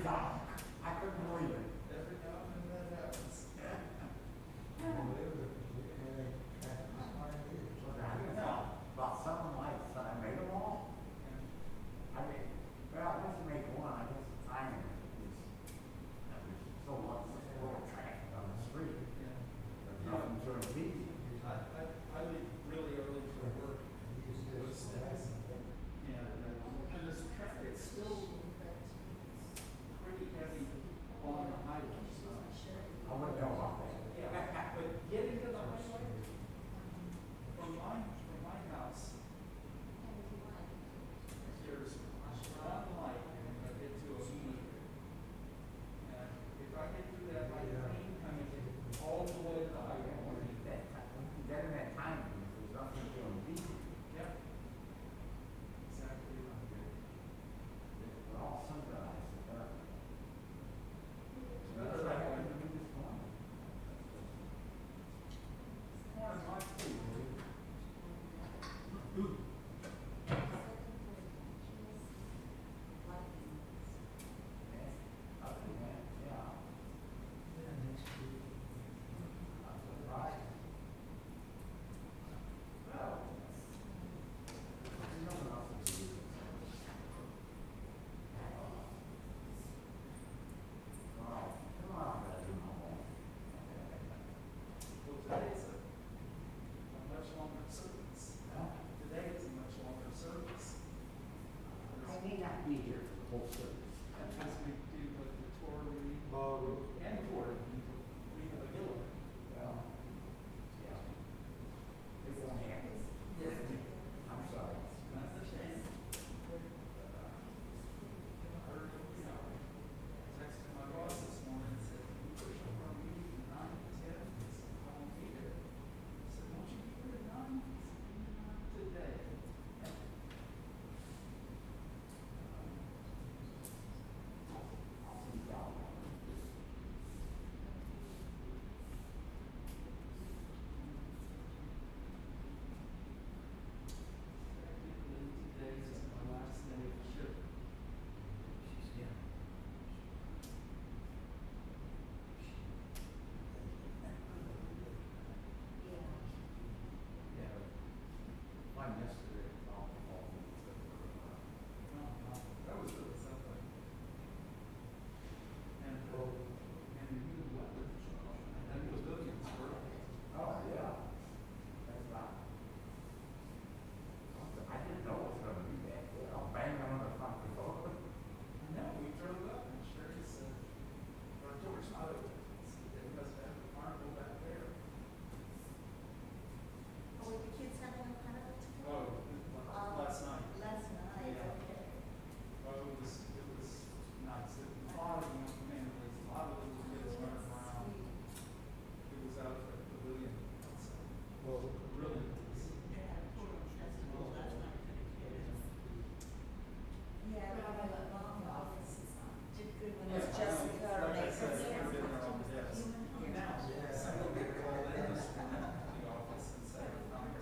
I couldn't believe it. Every now and then that happens. About 7 lights, I made them all. I mean, well, I must have made one. I guess the timing was so much little traffic on the street. There's nothing to impede. I leave really early for work. Those days. And this traffic is still pretty heavy on the highway. I wouldn't know about that. Yeah, but getting to the highway from my house, there's one light and I get to a meter. And if I get through that light, train coming all the way to the highway. Then that time, there's nothing to impede. Yep. Exactly right. We're all synchronized. That's what I happened to do this morning. That's my food. Today is a much longer service. Today is a much longer service. I may not be here for the whole service. As we do with the Torah reading and Torah reading of the Gilliam. Well, yeah. It won't happen. I'm sorry. That's a shame. I heard, texted my boss this morning and said, we push up our meeting to 9 to 10. I won't be there. I said, won't you be here at 9? He said, not today. I'll see y'all. Today is my last day of shift. Yeah. Mine yesterday, all That was really something. And you knew what the pavilions were. Oh, yeah. That's right. I didn't know it was going to be that good. I'll bang on the front door. No, we drove up and Sherry said, our door's not open. They must have the carnival back there. Oh, the kids having a carnival today? Oh, last night. Last night, Yeah. okay. Oh, it was nice. A lot of young families, a lot of little kids running around. It was out at the pavilion. Well, really nice. They had a program festival last night for the kids. Yeah, my mom office did good when it was Jessica or Like I said, Nathan. I've been there on the desk. Now, Some of them called in this morning to the office and said, I'm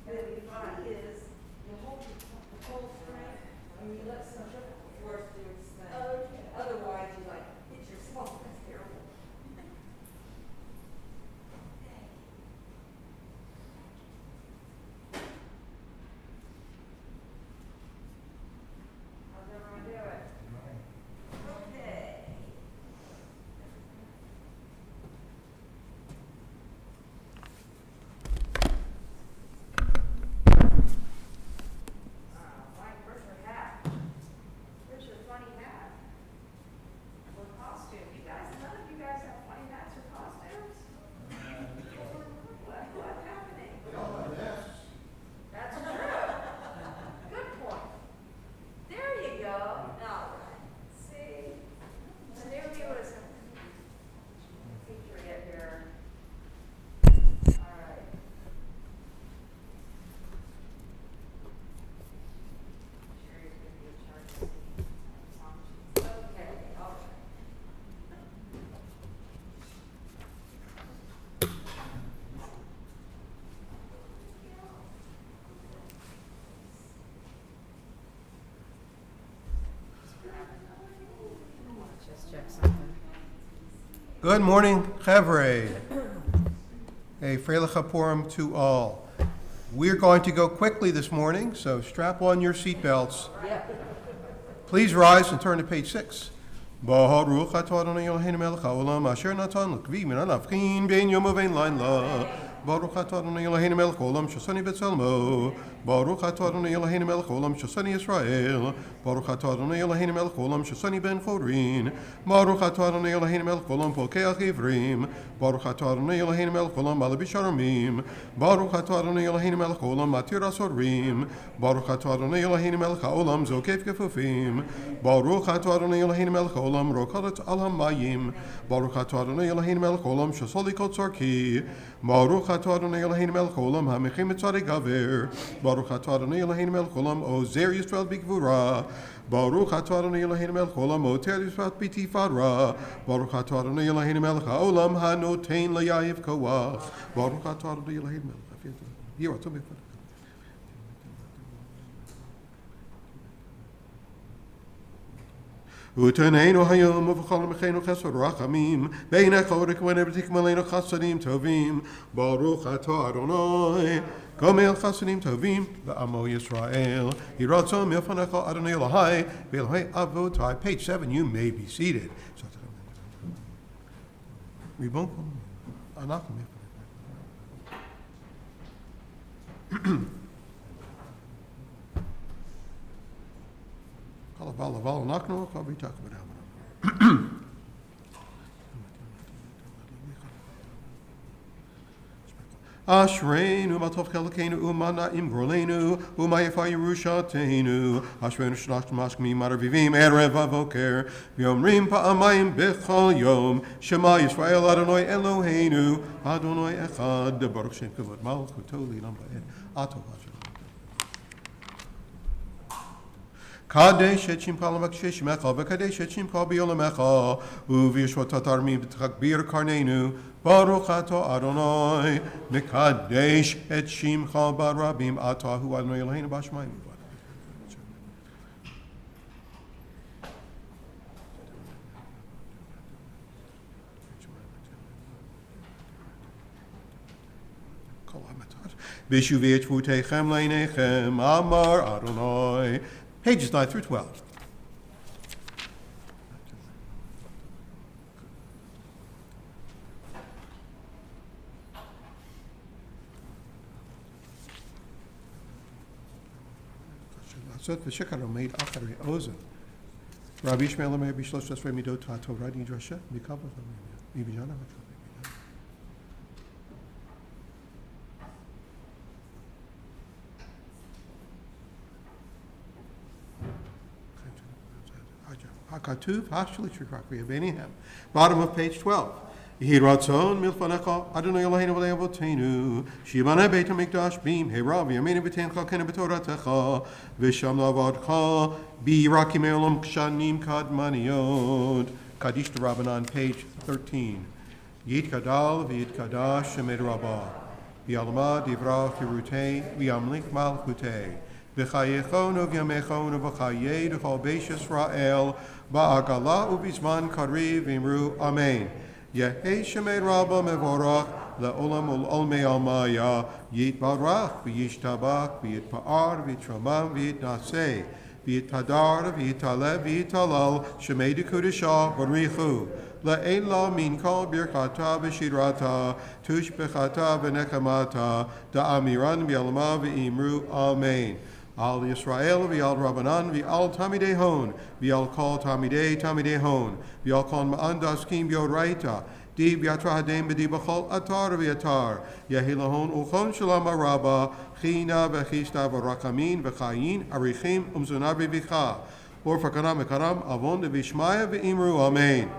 Really fun is you hold the whole strength and you let some triple force do its thing. Okay. Otherwise, you like hit yourself. That's terrible. Good morning, Chevre. A Freilich HaPurim to all. We're going to go quickly this morning, so strap on your seatbelts. Please rise and turn to page 6. Baruch atah Adonai Eloheinu melech haolam asher natan l'kvi min hanafchin bein yom uvein laila. Baruch atah Adonai Eloheinu melech haolam shasani b'tzelmo. Baruch atah Adonai Eloheinu melech haolam shasani Yisrael. Baruch atah Adonai Eloheinu melech haolam shasani ben chorin. Baruch atah Adonai Eloheinu melech haolam pokeach ivrim. Baruch atah Adonai Eloheinu melech haolam malabish aramim. Baruch atah Adonai Eloheinu melech haolam matir asorim. Baruch atah Adonai Eloheinu melech haolam zokef gefufim. Baruch atah Adonai Eloheinu melech haolam rokalat al hamayim. Baruch atah Adonai Eloheinu melech haolam shasolikot tzarki. Baruch atah Adonai Eloheinu melech haolam hamechim etzadei gaver. Baruch atah Adonai Eloheinu melech haolam ozer Yisrael b'gvura. Baruch atah Adonai Eloheinu melech haolam oter Yisrael b'tifara. Baruch atah Adonai Eloheinu melech haolam hanotein layayiv koach. Baruch atah Adonai Eloheinu melech. Uteneinu hayom uv'chol mechenu chesed rachamim beinecha u'rekwen eb'tik maleinu chasadim tovim. Baruch atah Adonai Gomel chasadim tovim v'amo Yisrael yiratzon milfanecha Adonai Elohai v'Elohei avotai. Page 7, you may be seated. Ashreinu matov chelkeinu u'mana'im grolenu u'mayefa yerushateinu Ashreinu shnach mashkmi maravivim erev avoker v'yomrim pa'amayim b'chol yom Shema Yisrael Adonai Eloheinu Adonai echad Baruch Shem kavod malchuto li'olam va'ed Ato Kadesh et shimcha l'maksheh shemecha v'kadesh et shimcha b'yolamecha u'v'yeshvot tatarmim b'takbir karneinu Baruch atah Adonai mekadesh et shimcha barabim atahu Adonai Eloheinu b'ashmayim. B'shuvei et shvutechem leinechem amar Adonai. Pages 9 through 12. Rabbi Ishmael Omer Bishlosh Tasrei Midot HaTorah Nidrasha Mikabel Mibijana. Bottom of page 12. Yehi ratzon milfanecha Adonai Eloheinu v'lei avoteinu shivana beit hamikdash bim herav yameinu v'tencha kena b'toratecha v'sham lavadcha bi'rakim elam kshanim kadmaniot. Kaddish to Rabbanan, page 13. Yit kadal v'yit kadash shemed rabbah v'yalma divra firutei v'yamlik malchutei v'chayechonu v'yamechonu v'chayei d'chol beis Yisrael ba'agala u'bizman kariv v'imru amen. Yehei shemed rabbah mevorach le'olam ul'olmei almaya yitbarach v'yishtabach v'yitpa'ar v'yitramam v'yitnaseh v'yitadar v'yitaleh v'yitalal shemed kudeshah v'richu le'ela min kol birchata v'shidrata tushbechata v'nechamata da'amiran v'yalma v'imru amen. Al Yisrael v'al Rabbanan v'al Tamidei Hon v'al Kol Tamidei Hon v'al Kol Ma'an Daskim B'Yoraita Di B'Yatra Hadem B'Di B'Chol Atar V'Yatar Yehi Lahon Uchon Shalom Araba China V'Chista V'Rakamin V'Chayin Arichim Umzuna V'Vicha Or Fakaram V'Karam Avon V'Ishmaya V'Imru Amen.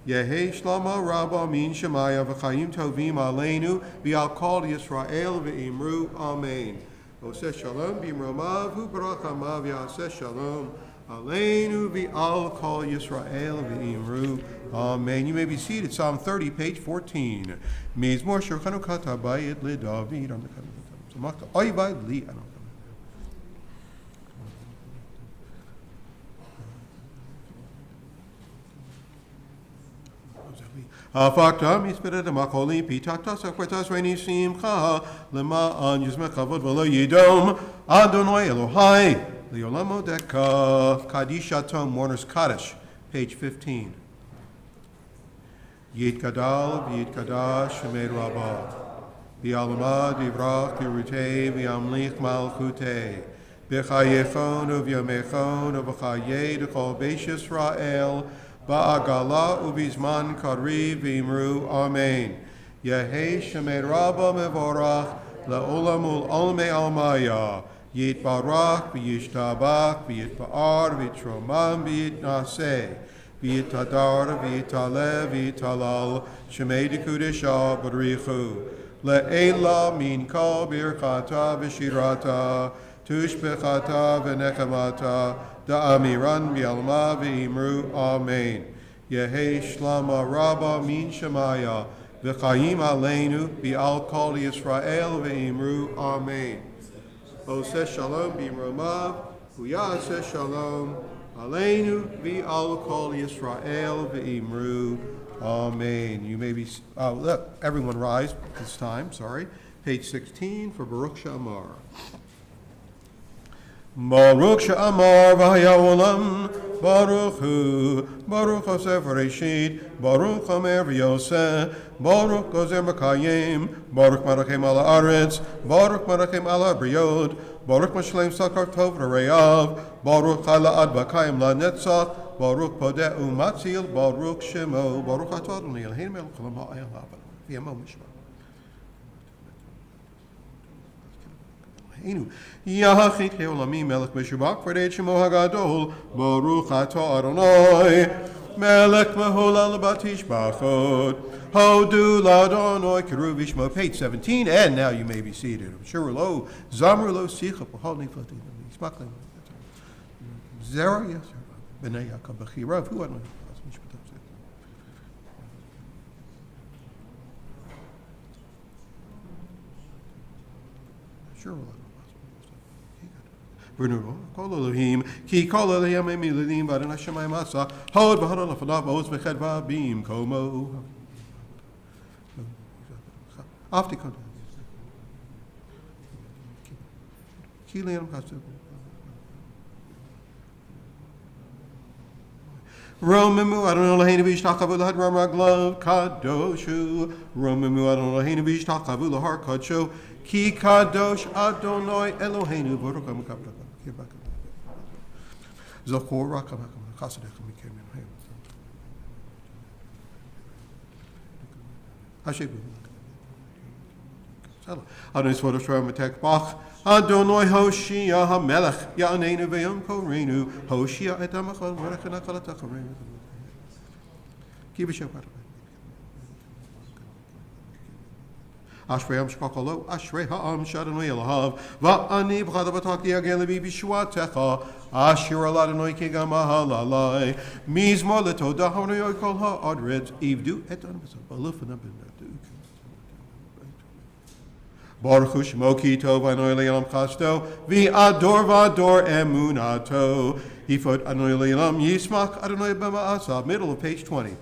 Yehi Shlama Rabba Min Shemaya V'Chayim Tovim Aleinu V'al Kol Yisrael V'Imru Amen. Oseh shalom b'imromav hu barachamav yaseh shalom aleinu v'al kol Yisrael v'imru amen. You may be seated. Psalm 30, page 14. Mizmor shir chanukat habayit leDavid on the kadosh. Oy vay li. הפקת מספרת המחולים, פיתחת סקרתס רני שמחה, למען יזמך כבוד ולא ידום, אדוני אלוהי, לעולם מודקה. Kaddish Atom, Mourner's Kaddish, page 15. Yitgadal v'yitgadash Shemed Rabbah, v'yalamad yivrach kirutei v'yamlich malchutei, v'chayechon u'v'yamechon u'v'chayei d'chol beis Yisrael, ba'agala u'v'zman kariv v'imru Amen. Yehei Shemed Rabbah mevorach la'olam ul'olmei almaya, yitbarach v'yishtabach v'yitba'ar v'yitromam v'yitnaseh, v'yitadar v'yitale v'yitalal shemei dekudesha b'richu le'ela min kol birchata v'shirata tushbechata v'nechamata da'amiran v'yalma v'imru Amen. Yehei shlama rabba min shemaya v'chayim aleinu v'al kol Yisrael v'imru Amen. Oseh shalom b'imromav v'yaseh shalom Aleinu v'al kol Yisrael v'imru Amen. You may be, look, everyone rise this time, sorry. Page 16 for Baruch She'amar. Baruch She'amar v'haya olam, Baruch Hu, Baruch Hosef Reshit, Baruch Hamer v'yoseh, Baruch Gozer Makayim, Baruch Marachem ala Aretz, Baruch Marachem ala Briod, Baruch Mashlem Sakar Tov Re'av, Baruch Hala Ad Bakayim La Netzach, Baruch Podeh Umatzil, Baruch Shemo, Baruch Atah Adonai Eloheinu Melech Haolam Ha'el Ha'avad, V'yamo Mishma. Yahachit Le'olami Melech Meshubach V'rei Shemo HaGadol, Baruch Atah Adonai, Melech Meholal Batish Bachot, Hodu Ladonoi Keruvishmo, page 17, and now you may be seated. Shurlo, Zamrulo Sicha, Pohalni Fatim, Smaklim, Zera, yes, B'nai Yaakov B'chirav, who had Shurlo. Kol Elohim, ki kol Elohim emilim, v'adon Hashemayim asa, hod v'hadon lefanav, oz v'ched v'abim, komo. After contact. Kilian Pastor. Romimu Adon Eloheinu v'yishtakavu l'had ramaglav kadoshu. Romimu Adon Eloheinu v'yishtakavu l'har kadsho. Ki kadosh Adonai Eloheinu v'ruch ha'mukabla. Zachor rakam chasadechem mikem yom. Hashem. Adonai Svodot Shram Matek Bach, Adonai Hoshia HaMelech, Ya'aneinu V'yom Korenu, Hoshia et HaMachal, Merech Nachal HaTacharenu. Kibishem Patabay. Ashrei Am Shkakalo, Ashrei Ha'am Shadonai Elahav, Va'ani B'chada B'takti Agen Levi B'shuatecha, Asher Aladonai Kigam Ahalalai, Mizmo Letoda Ha'onoi Kol Ha'adretz, Ivdu et Anvasa, Balufana B'nadu. Baruch Hu Shemo Ki Tov Adonai Le'olam Chasto V'ador V'ador Emunato Hifot Adonai Le'olam Yismach Adonai B'ma'asa, middle of page 20.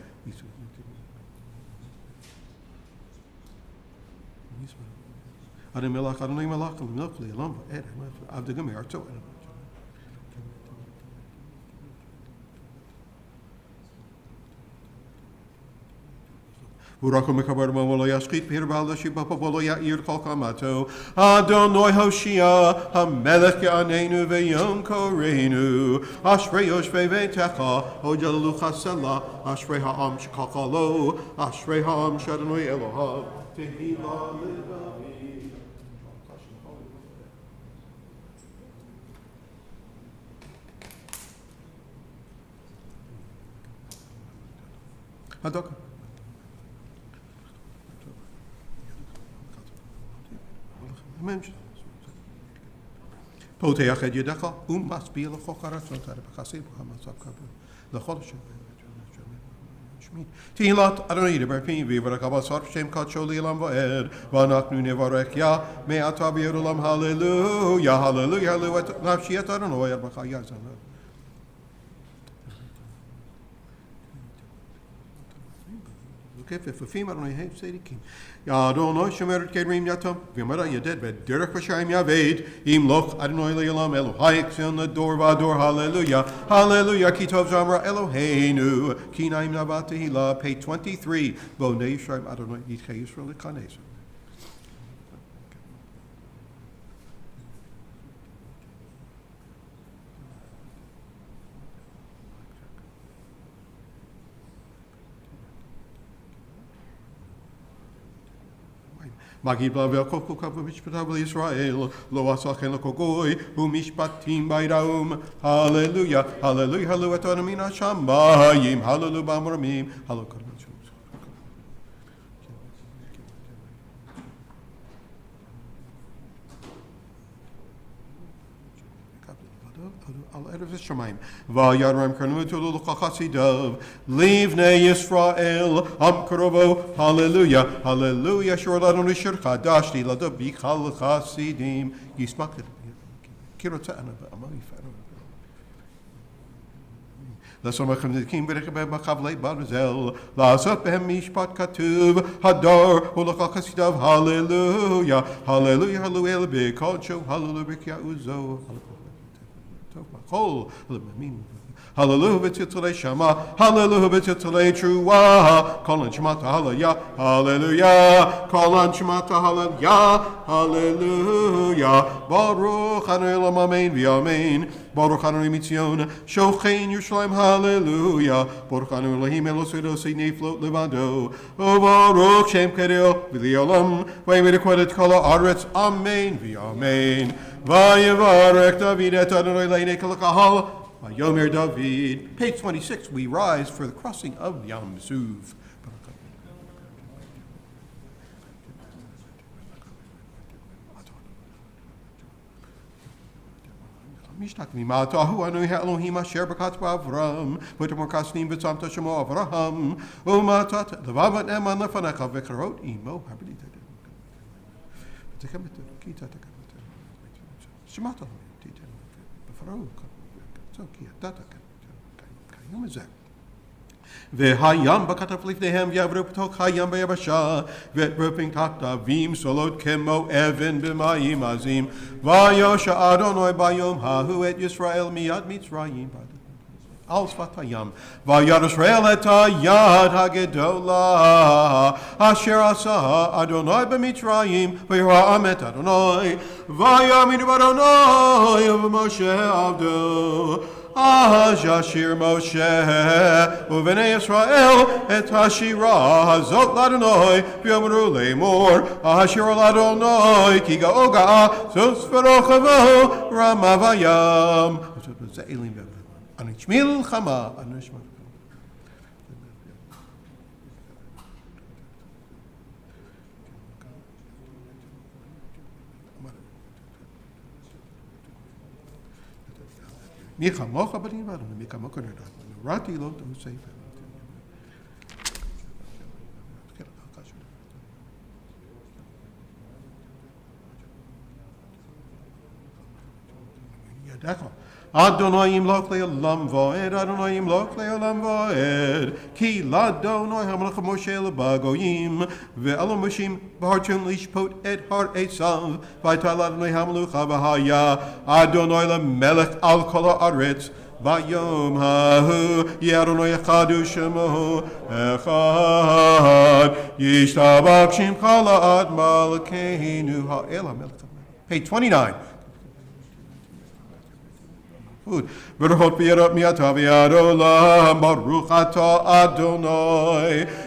Adonai Melach Adonai Melach Le'olam Le'olam V'ed Avdegam Yarto. Urakum mekabar molo yashkit pir balda shiba polo yair kol kamato Adonai Hoshia HaMelech Ya'aneinu V'yom Korenu Ashrei Yoshvei V'techa Hojalu Chasela Ashrei Ha'am Shkakalo Ashrei Ha'am Shadonai Elohav Tehila Levavi. Hadok. פותח את ידך ומשביע לך רצונך בחסד ובחסד לכל שמי תהילת אדוני דבר פי ויברך הבשר שם קדשו לעולם ועד ואנחנו נברך יה מעתה ועד עולם הללויה הללויה הללויה נפשי את אדוני עד בחיי זמן. כפפים אדוני הם צדיקים. אדוני שומר את גרים יתום, ואמר ידד בדרך ושערים יעבד, ימלוך אדוני לעולם אלוהי ציון לדור ודור, הללויה, הללויה, כי טוב זמרה אלוהינו, כי נעים נאווה תהילה, page 23, בוני ישרים אדוני ידחי ישראל לכנס. מגיד בלבל כל כוכב ומשפטיו לישראל, לא עשה כן לכל גוי, ומשפטים בידעום. הללויה, הללויה, הללו את אדוני מן השמיים, הללו במרומים, הללו כל משהו. על ערב השמיים, וירם קרנותו לכל חסידיו, לבני ישראל, עם קרובו, הללויה, הללויה, שור לאדוני שיר חדש, תהילתו בכל חסידים, ישמח כי רוצה אנה בעמו יפארו. לעשות לכם נדקים בחבלי ברזל, לעשות בהם משפט כתוב, הדר ולכל חסידיו, הללויה, הללויה, הללויה, בקודשו, הללויה, בקעוזו, הללויה בצלצלי שמה, הללויה בצלצלי תרועה, כל הנשמת הללויה, הללויה, כל הנשמת הללויה, הללויה, ברוך אדוני לעולם אמן ואמן, ברוך אדוני מציון, שוכן ירושלים, הללויה, ברוך אדוני אלוהים אלוהים עושה נפלאות לבדו, וברוך שם קדו ולעולם, וימלך את כל הארץ, אמן ואמן. ויברך דוד את אדוני לעיני כל הקהל, ויאמר דוד. Page 26, we rise for the crossing of Yam Suv. משתקמים מעתהו אדוני האלוהים אשר ברכת באברהם ותאמר כסנים ושמת שמו אברהם ומתת לבב נאמן לפניך וקראות עמו שמעת תיתן בפרעה כי ידעת כיום הזה והים בכתב לפניהם יעברו בתוך הים ביבשה ורופים כתבים סולות כמו אבן במים עזים ויושע אדוני ביום ההוא את ישראל מיד מצרים על שפת הים וירא ישראל את היד הגדולה אשר עשה אדוני במצרים וירעם את אדוני ויאמינו אדוני ובמשה עבדו אז ישיר משה ובני ישראל את השירה הזאת לאדוני ויאמרו לאמור השיר לאדוני כי גאו גאה סוס ורוחבו רמה וים זה אלים אני אשמיע מלחמה אני אשמיע מי כמוך בנים ואדוני, מי כמוך נרדף, ראיתי לא תעשה. ידך, אדוני ימלוך לעולם ועד, אדוני ימלוך לעולם ועד, כי לאדוני המלך משה לבגויים, ואלו משים בהרצון לשפוט את הר עשיו, והייתה לאדוני המלוכה והיה, אדוני למלך על כל הארץ, ביום ההוא יהיה אדוני אחד ושמו אחד, ישתבח שמך לעד מלכנו האל המלך. Page 29. ברכות ויראת מעתה ועד עולם, ברוך אתה אדוני,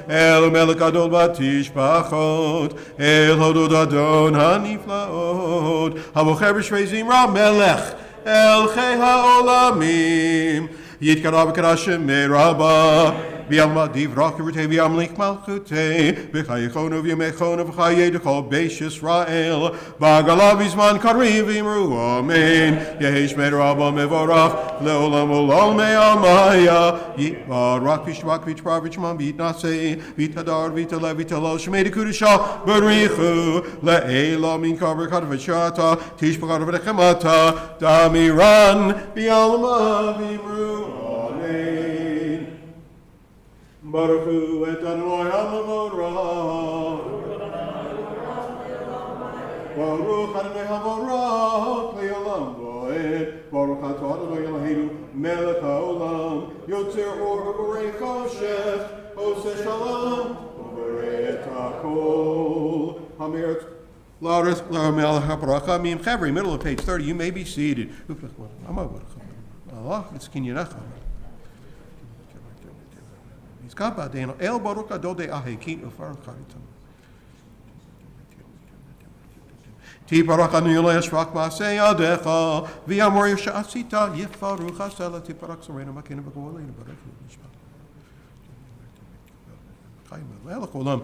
אל מלך גדול בתשבחות, אל הודות אדון הנפלאות, הבוחר בשרי זמרה מלך, אל חיי העולמים, יתקרא וקרא שמי רבה, ויעלמה דברה כברותי וימליך מלכותי, וחייכונו וימיכונו וחיי דכל בית ישראל, בעגלה בזמן קריב אמרו אמן, יהי שמי רבה מבורך, לעולם ולעולמי עלמיה, יתברך וישתבח ויתפאר ויתשמם ויתנשא, ויתהדר ויתהלל ויתהלל שמי דקודשה בריחו, לעילה מן ברכת ושעתה, תשבחה ונחמתה, דמירן ויעלמה ואמרו אמן. Baruch Hu et Adonai Hamavod Ra. Baruch Adonai Hamavod Ra. Le'olam Voed. Baruch Atah Adonai Eloheinu Melech HaOlam. Yotzer Or U'Borei Choshech. Oseh Shalom. U'Borei Et HaKol. Hamir Laris Laramel HaBaracha Mim Chavri. Middle of page 30. You may be seated. Allah, it's Kinyanach. El Baruch Adode Ahekin Ufar Charitam. Ti Baruch Anu Yolei Shvach Maaseh Yadecha V'Yamor Yishasita Yifaruch Hasela Ti Baruch Sorena Makina V'Goleinu Baruch Yishma. Kulam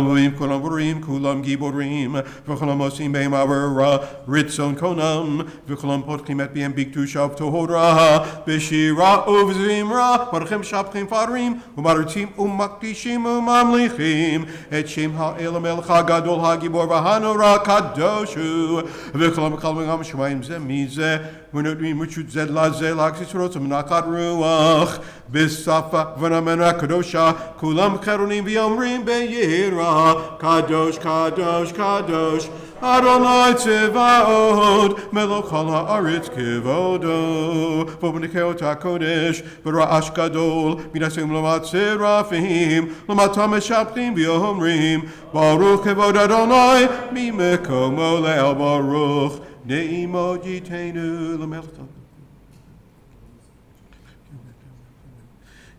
V'Im Kulam V'Rim Kulam Giborim V'Kulam Osim Beim Avera Ritzon Konam V'Kulam Potkim Et B'Yem Biktu Shav Tohodra B'Shira Uvzimra Baruchim Shabchim Farim U'Marutim U'Makdishim U'Mamlichim Et Shem Ha'el Melech HaGadol HaGibor V'Hanora Kadoshu V'Kulam Kalvim Shemayim Zeh Mizeh V'Nodrim Muchut Zed Lazeh L'Aksisurot M'Nakat Ruach B'Safa V'Namena Kadosha Kulam Cheronim V'Yomrim Be'Yira Kadosh Kadosh Kadosh Adonai Tzevaot Melech Kol Ha'aretz Kivodo V'B'Nikei HaKodesh V'Ra'ash Gadol Minasim L'mat Serafim L'mat Hameshapchim V'Yomrim Baruch Kevod Adonai Mimekomo Le'el Baruch Ne'imo Yiteinu L'Melech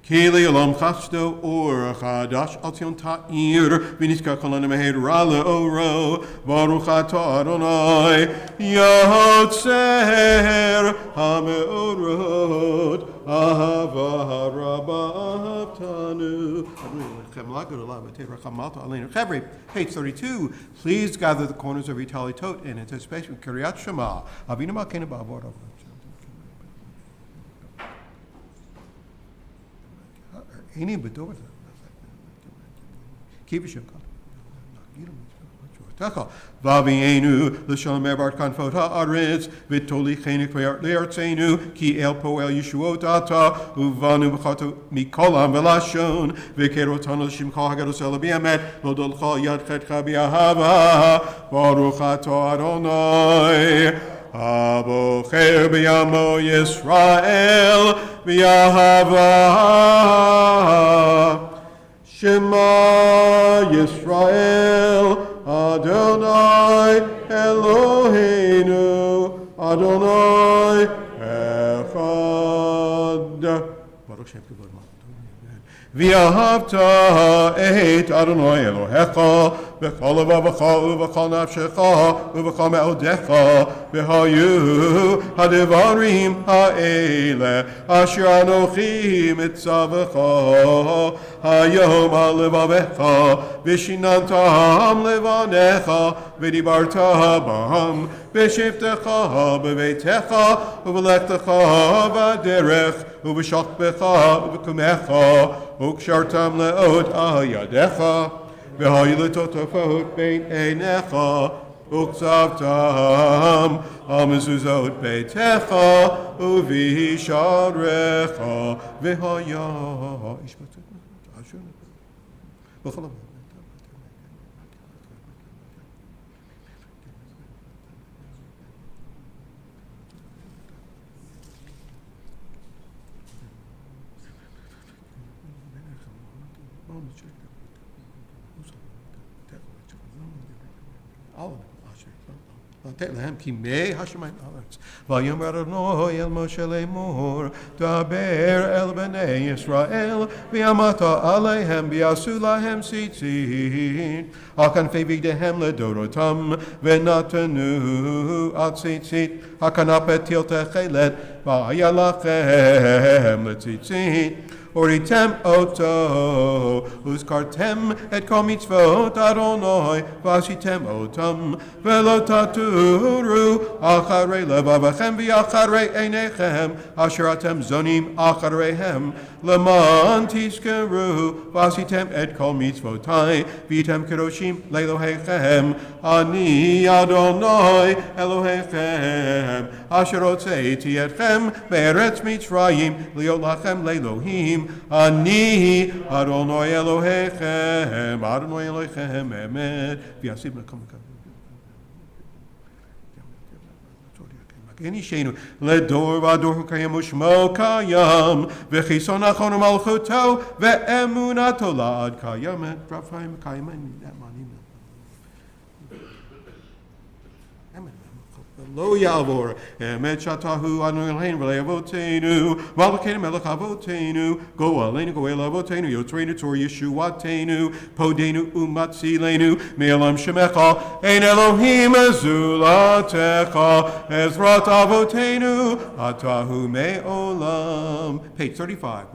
Kili Olam Chasto Or Chadash Altion Ta'ir V'Niska Kolana Mehed Rale Oro Baruch Atah Adonai Yotzer HaMeorot Ahava Rabba Ahavtanu. Page 32. Please gather the corners of your tali tot in anticipation of Kiryat Shema. Avinu Malkeinu Ba'avod. Any bedor. Keep it shukal. Vavienu l'shalom ebar kanfot haaretz v'toli chenik ve'artzenu ki el poel yeshuot ata uvanu b'chato mikolam v'lashon v'kerotanu l'shimcha hagados el b'yamet l'odolcha yadchetcha b'yahava baruch atah Adonai Abocher b'yamo Yisrael b'yahava Shema Yisrael Adonai Eloheinu Adonai Echad Baruch Shem Kibod V'yahavta et Adonai Elohecha v'chol levavecha uv'chol nafshecha uv'chol me'odecha v'hayu hadevarim ha'ele asher anochi mitzavecha hayom ha'levavecha v'shinantam levanecha v'dibarta b'ham v'shivtecha b'veitecha uv'lechtecha v'derech uv'shachbecha uv'kumecha וקשרתם לאות על ידיך, והיו לטוטפות בין עיניך, וקצבתם על מזוזות ביתך, ובשעריך, והיה איש בכל המדינה. להם כי מי השמיים הארץ. ויאמר אדוני אל משה לאמור דבר אל בני ישראל ואמרת עליהם ויעשו להם ציצית על כנפי בגדיהם לדורותם ונתנו על ציצית הכנפת תחילת והיה לכם לציצית הוריתם אותו, וזכרתם את כל מצוות אדוני, ועשיתם אותם, ולא תטורו אחרי לבבכם ואחרי עיניכם, אשר אתם זונים אחריהם, למען תזכרו, ועשיתם את כל מצוותי, והייתם קדושים לאלוהיכם, אני אדוני אלוהיכם, אשר הוצאתי אתכם Yetziatem be'eretz Mitzrayim liot lachem le'Elohim ani Adonai Elohechem emet v'yasim lekom Inishenu ledor vador hu kayam ushmo kayam v'chison achon u'malchuto ve'emunato la'ad kayamet Raphaim kayamet Lo yavor emet shatahu anu elhein v'le'avotenu malkeinu melech avotenu go aleinu go el avotenu yotreinu tor yeshuatenu podenu umatzilenu me'elam shemecha ein Elohim zulatecha ezrat avotenu atahu me'olam. Page 35.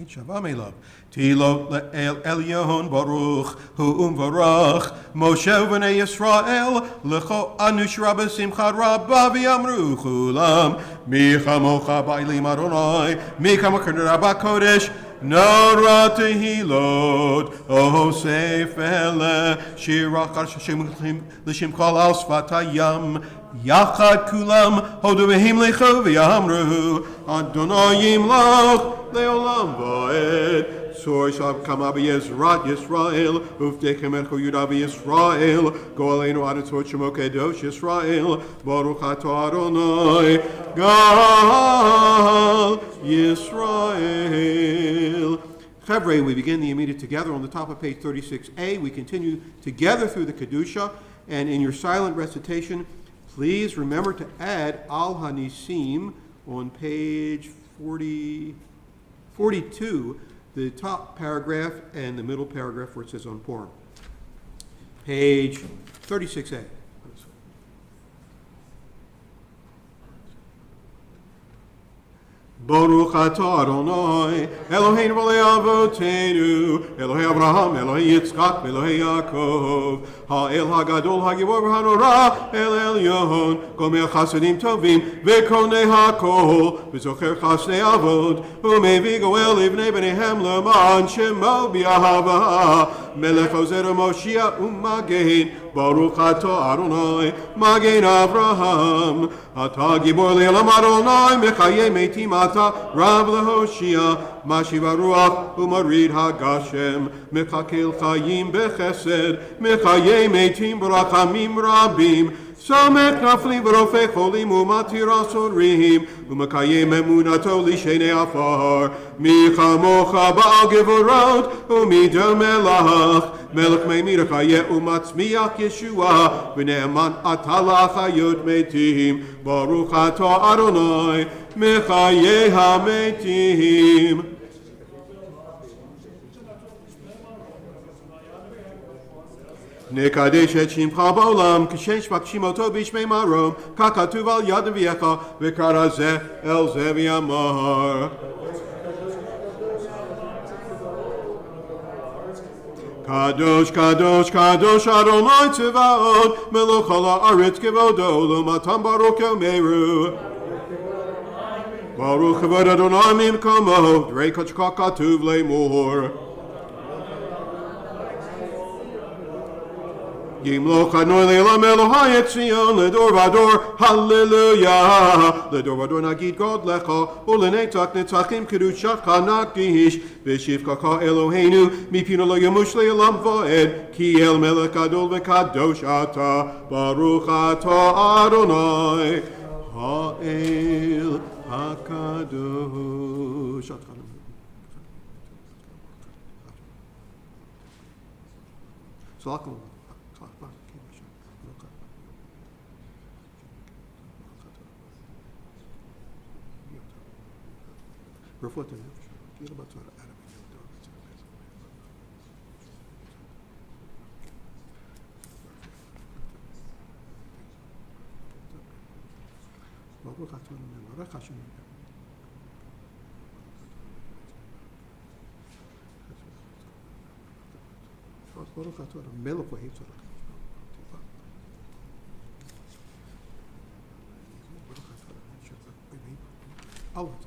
Shavamelav Tilo Elyon Baruch Hu Varach Moshe v'nei Yisrael Lecho Anush Rabba Simcha Rabba V'yamru Chulam Micha Mocha Ba'alim Adonai Micha Mocha Rabba Kodesh Nora Tehilot O Seifele Shirach Hashem L'Shem Kol Al Sfatayam Yachad Kulam Hodu Behim Lecho V'yamru Adonai Yimloch Leolam Va'ed Sor Shab Kama B'Yezrat Yisrael Uvdechem Echo Yudah B'Yisrael Go Aleinu Adatot Shemo Kedosh Yisrael Baruch Ato Adonai Gal Yisrael. Chevre, we begin the immediate together on the top of page 36a. We continue together through the Kedusha, and in your silent recitation, please remember to add Al Hanisim on page 42, the top paragraph and the middle paragraph where it says on Purim. Page 36a. Baruch atah Adonai, Eloheinu v'lei avotenu, Elohei Abraham, Elohei Yitzchak, Elohei Yaakov, Ha'el HaGadol HaGibor HaNorah, El Elyon, Gomer Chasadim Tovim, V'konei HaKol, V'zocher Chasnei Avod, U'mevi Goel Livnei B'neihem L'man Shemo B'Yahava, Melech Ozer Moshiach U'Magen, Baruch atah Adonai, Magen Avraham, Atah Gibor Le'olam Adonai, Mechayei Meitim Atah, Rav Lehoshia, Mashiv HaRuach, U'Marid HaGashem, Mechakel Chayim Bechesed, Mechayei Meitim B'Rachamim Rabim, Samech Nafli V'Rofei Cholim U'Matir Asorim, U'Mekayem Emunato L'Shenei Afar, Micha Mocha Ba'al Gevorot, U'Midor Melach, Melech Meimir Chayeh U'Matzmiach Yeshua, V'Ne'eman Atala Chayot Meitim, Baruch atah Adonai, Mechayeh HaMeitim. Nekadesh et Shimcha ba'olam, Kishesh Makshimoto Bishmei Marom, Kakatuv al Yad V'yecha, V'karazeh El Zeh V'yamar. Kadosh, Kadosh, Kadosh Adonai Tzevaot, Melech ha'aretz kevodo, L'matam Baruch Yomeru. Baruch Kavod Adonai Mimkomo, Drei Kachka Katuv Le'mor. Yimloch Adonai Le'elam Elohai et Zion, Ledor Vador, Hallelujah. Ledor Vador Nagid God Lecha, Ulenetak Netzachim Kedushacha Nakish, V'shivkacha Eloheinu, Mipino Lo Yamush Le'elam Va'ed, Ki El Melech Gadol V'kadosh Ata, Baruch Atah Adonai, Ha'el HaKadosh. Salakum. Reflect on it. Baruch atah Adonai melech ohev tzedakah. Allah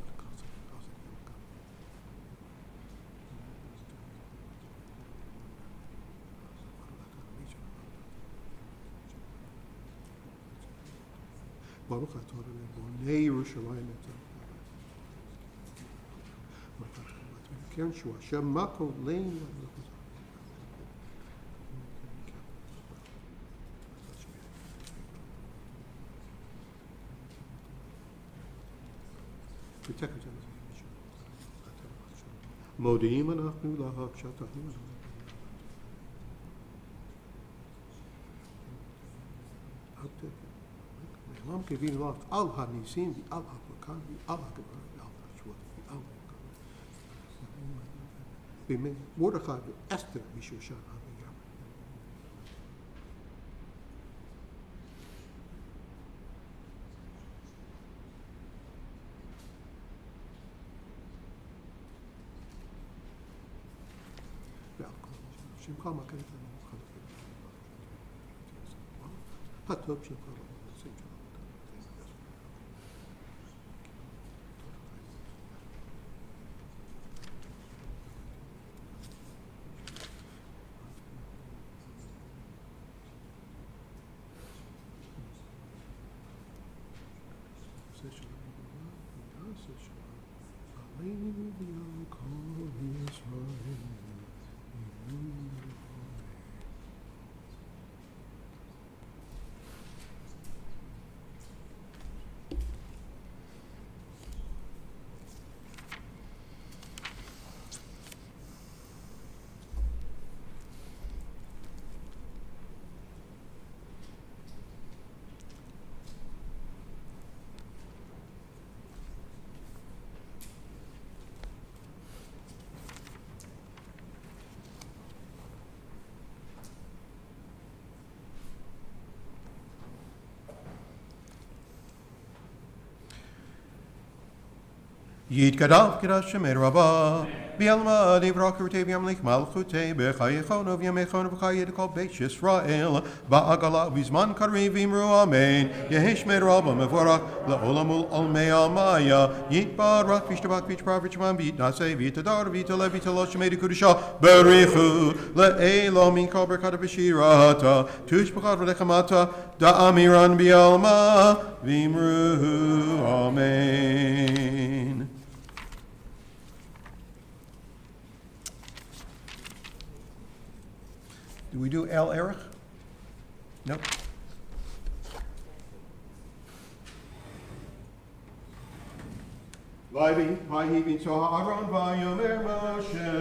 Baruch atah Adonai bonei Yerushalayim Keren Shua Shemako Lein. מודיעים אנחנו להקשתנו. נעלם כבין לך על הניסים ועל הפלקן ועל הגבר ועל השבועות ועל הגבר. מרדכי ואסתר משושן המלך. שמך מכרת לנו חלקים. הטוב שלך לא נעשה שלנו. עושה שלנו ונעשה שלנו. עלינו ביום כל ישראל. יתגדל קדש שמי רבה, ביעלמא דברכרתי וימליך מלכותי, בחייכון ובימיכון ובחיי כל בית ישראל, בעגלה ובזמן קריב אמרו אמן, יהי שמי רבה מבורך לעולם ולעולמי עלמיה, יתברך וישתבח ויתפאר ושמם ויתנשא ויתהדר ויתהלל ויתהלל שמי דקדושה, בריחו לעילום מן כל ברכתה ושירתה, תושבחה ונחמתה, דאמירן ביעלמא ואמרו אמן. Do we do El Erich? No. Vahi Vitzoha Aaron Vayomer Moshe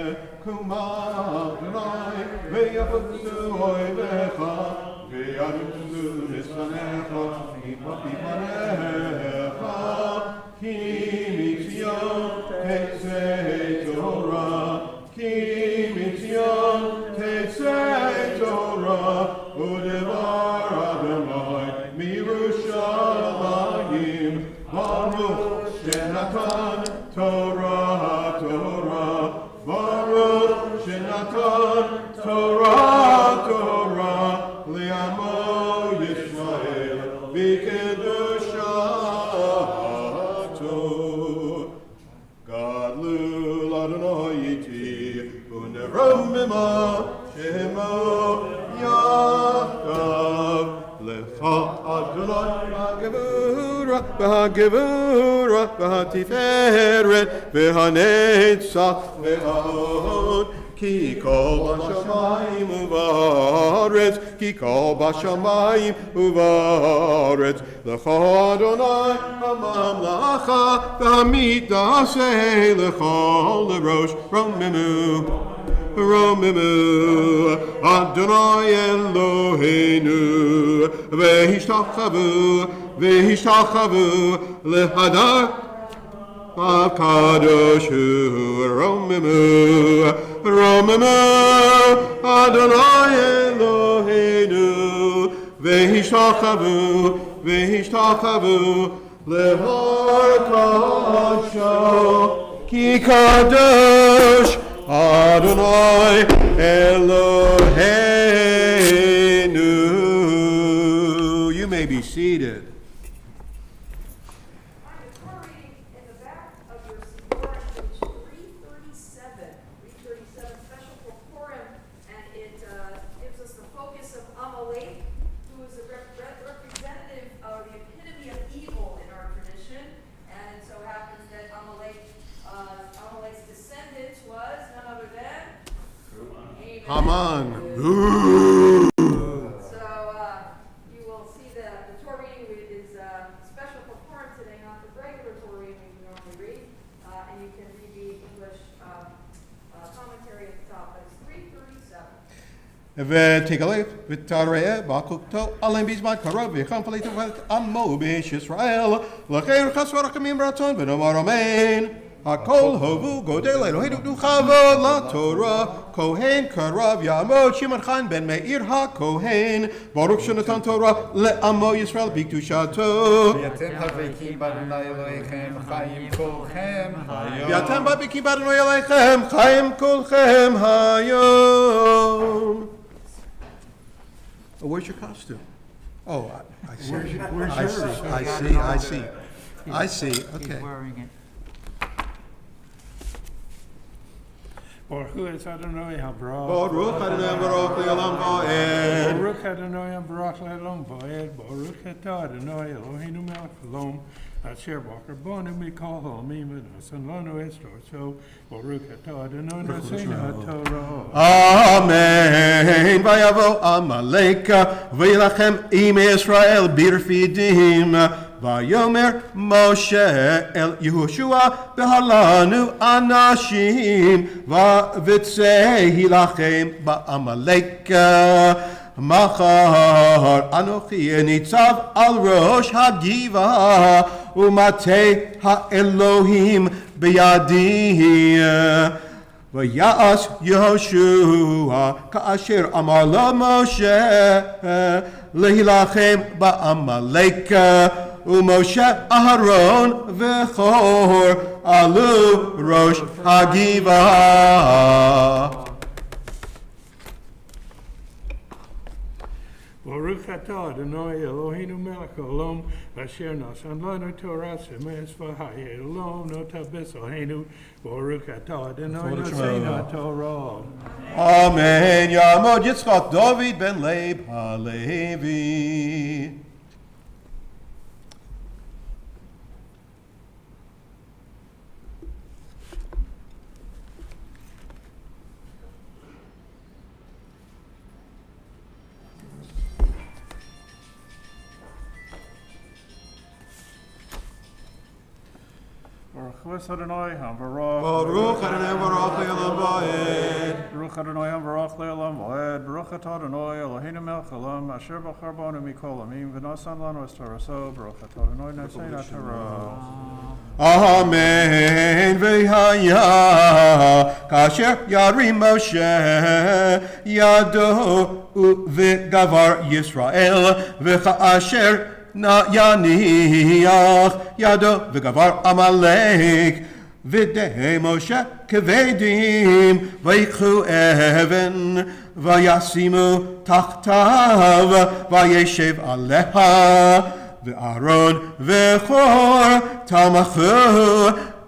Kuma Adonai Ve'yavutu Oilecha Ve'yavutu Nispanecha Ipanecha Ki Mitzion Tetzei Torah Ki Mitzion Tetzei Torah Udevar Adonai Mirushalayim Baruch Shenatan Torah Torah Baruch Shenatan Torah Torah Li'amo Yisrael V'kedushato Gadlu L'Adonai Yiti Uneromima Shemo Yaakov Lecha Adonai V'hagevura V'hatiferet V'hanetzach V'hahod Ki kol b'shamayim u'va'aretz Ki kol b'shamayim u'va'aretz Lecha Adonai ha'mamlacha V'hamidaseh lechol l'rosh Romimu Romimu Adonai Eloheinu V'hishtachavu lehadar HaKadoshu Romimu Adonai Eloheinu V'hishtachavu lehar Kadoshu Ki Kadosh Adonai Eloheinu. You may be seated. We're reading in the back of your Siddur, page 337. 337, special for Purim, and it gives us the focus of Amalek, who is a representative of the epitome of evil in our tradition. And it so happens that Amalek's descendant was none other than Haman. So you will see the Torah reading is special for Purim today, not the regular Torah reading we normally read. And you can read the English commentary at the top. That's 337. ותגלה ותראה בעקובתו עליהם בזמן קרוב ויחנפלית עמו באש ישראל לכן חס ורחמים רצון ונאמר אמן הכל הובו גודל אלוהינו וכבוד לתורה כהן קרב יעמוד שמעון חן בן מאיר הכהן ברוך שנתן תורה לעמו ישראל בקדושתו ואתם הדבקים באדוני אלוהיכם חיים כולכם היום. ואתם הדבקים באדוני אלוהיכם חיים כולכם היום. Oh, where's your costume? Oh, I see. I see. Okay. He's wearing it. Baruch Adonai HaBarach. Baruch Adonai Baruch Le'olam Va'ed. Baruch Adonai HaBarach Le'olam Va'ed. Baruch Atah Adonai Eloheinu Melech Haolam. Asher B'Karbonu Mikol Ha'olamim V'Nasan Lanu Estorso. Baruch Atah Adonai Naseinu HaTorah. Amen. Vayavo Amalek v'yilachem im Yisrael birfidim. Vayomer Moshe el Yehoshua b'halanu anashim v'tzeh hilachem ba'amalek. Machar Anochi nitzav al rosh hagiva umate ha'elohim b'yadi. V'ya'as Yehoshua ka'asher amar lo Moshe lehilachem ba'amalek u'Moshe Aharon v'chor alu rosh hagiva. Baruch Atah Adonai Eloheinu Melech Haolam. Asher Nasan Lanu Torah Semes V'Hayei Olam Nota B'Soheinu. Baruch Atah Adonai Naseinu HaTorah. Amen. Yamod Yitzchak David ben Leib HaLevi. Baruch Adonai HaBarach. Baruch Adonai Baruch Le'olam Va'ed. Baruch Adonai HaBarach Le'olam Va'ed. Baruch Atah Adonai Eloheinu Melech Haolam. Asher b'Karbonu Mikol Ha'olamim V'Nasan Lanu Estorso. Baruch Atah Adonai Naseinu HaTorah. Amen. V'haya kasher yarim Moshe yado v'gavar Yisrael v'cha'asher na yaniach yado v'gavar Amalek v'dei Moshe kevedim v'yikhu even v'yasimu tachtav v'yeshev aleha v'Aaron v'chor tamachu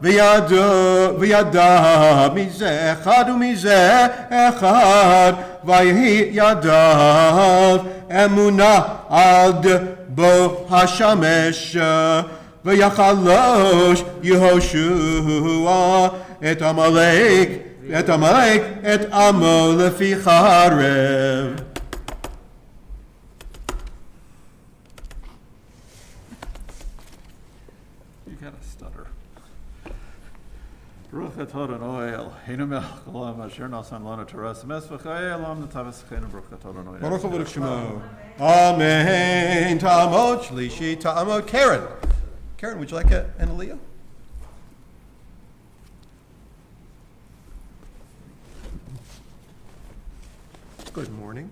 v'yada mizeh echad u'mizeh echad v'yehi yadav emuna ad bo hashamesh v'yachalosh Yehoshua et Amalek et amo lefi charev. Baruch Atah Adonai Eloheinu Melech Haolam Asher Nasan Lanu Torah Semes V'Chayei Olam Netav Esecheinu Baruch Atah Adonai. Baruch Hu Shemo. Amen. Ta'amod Shlishi Ta'amod. Karen, would you like an Aliyah? Good morning.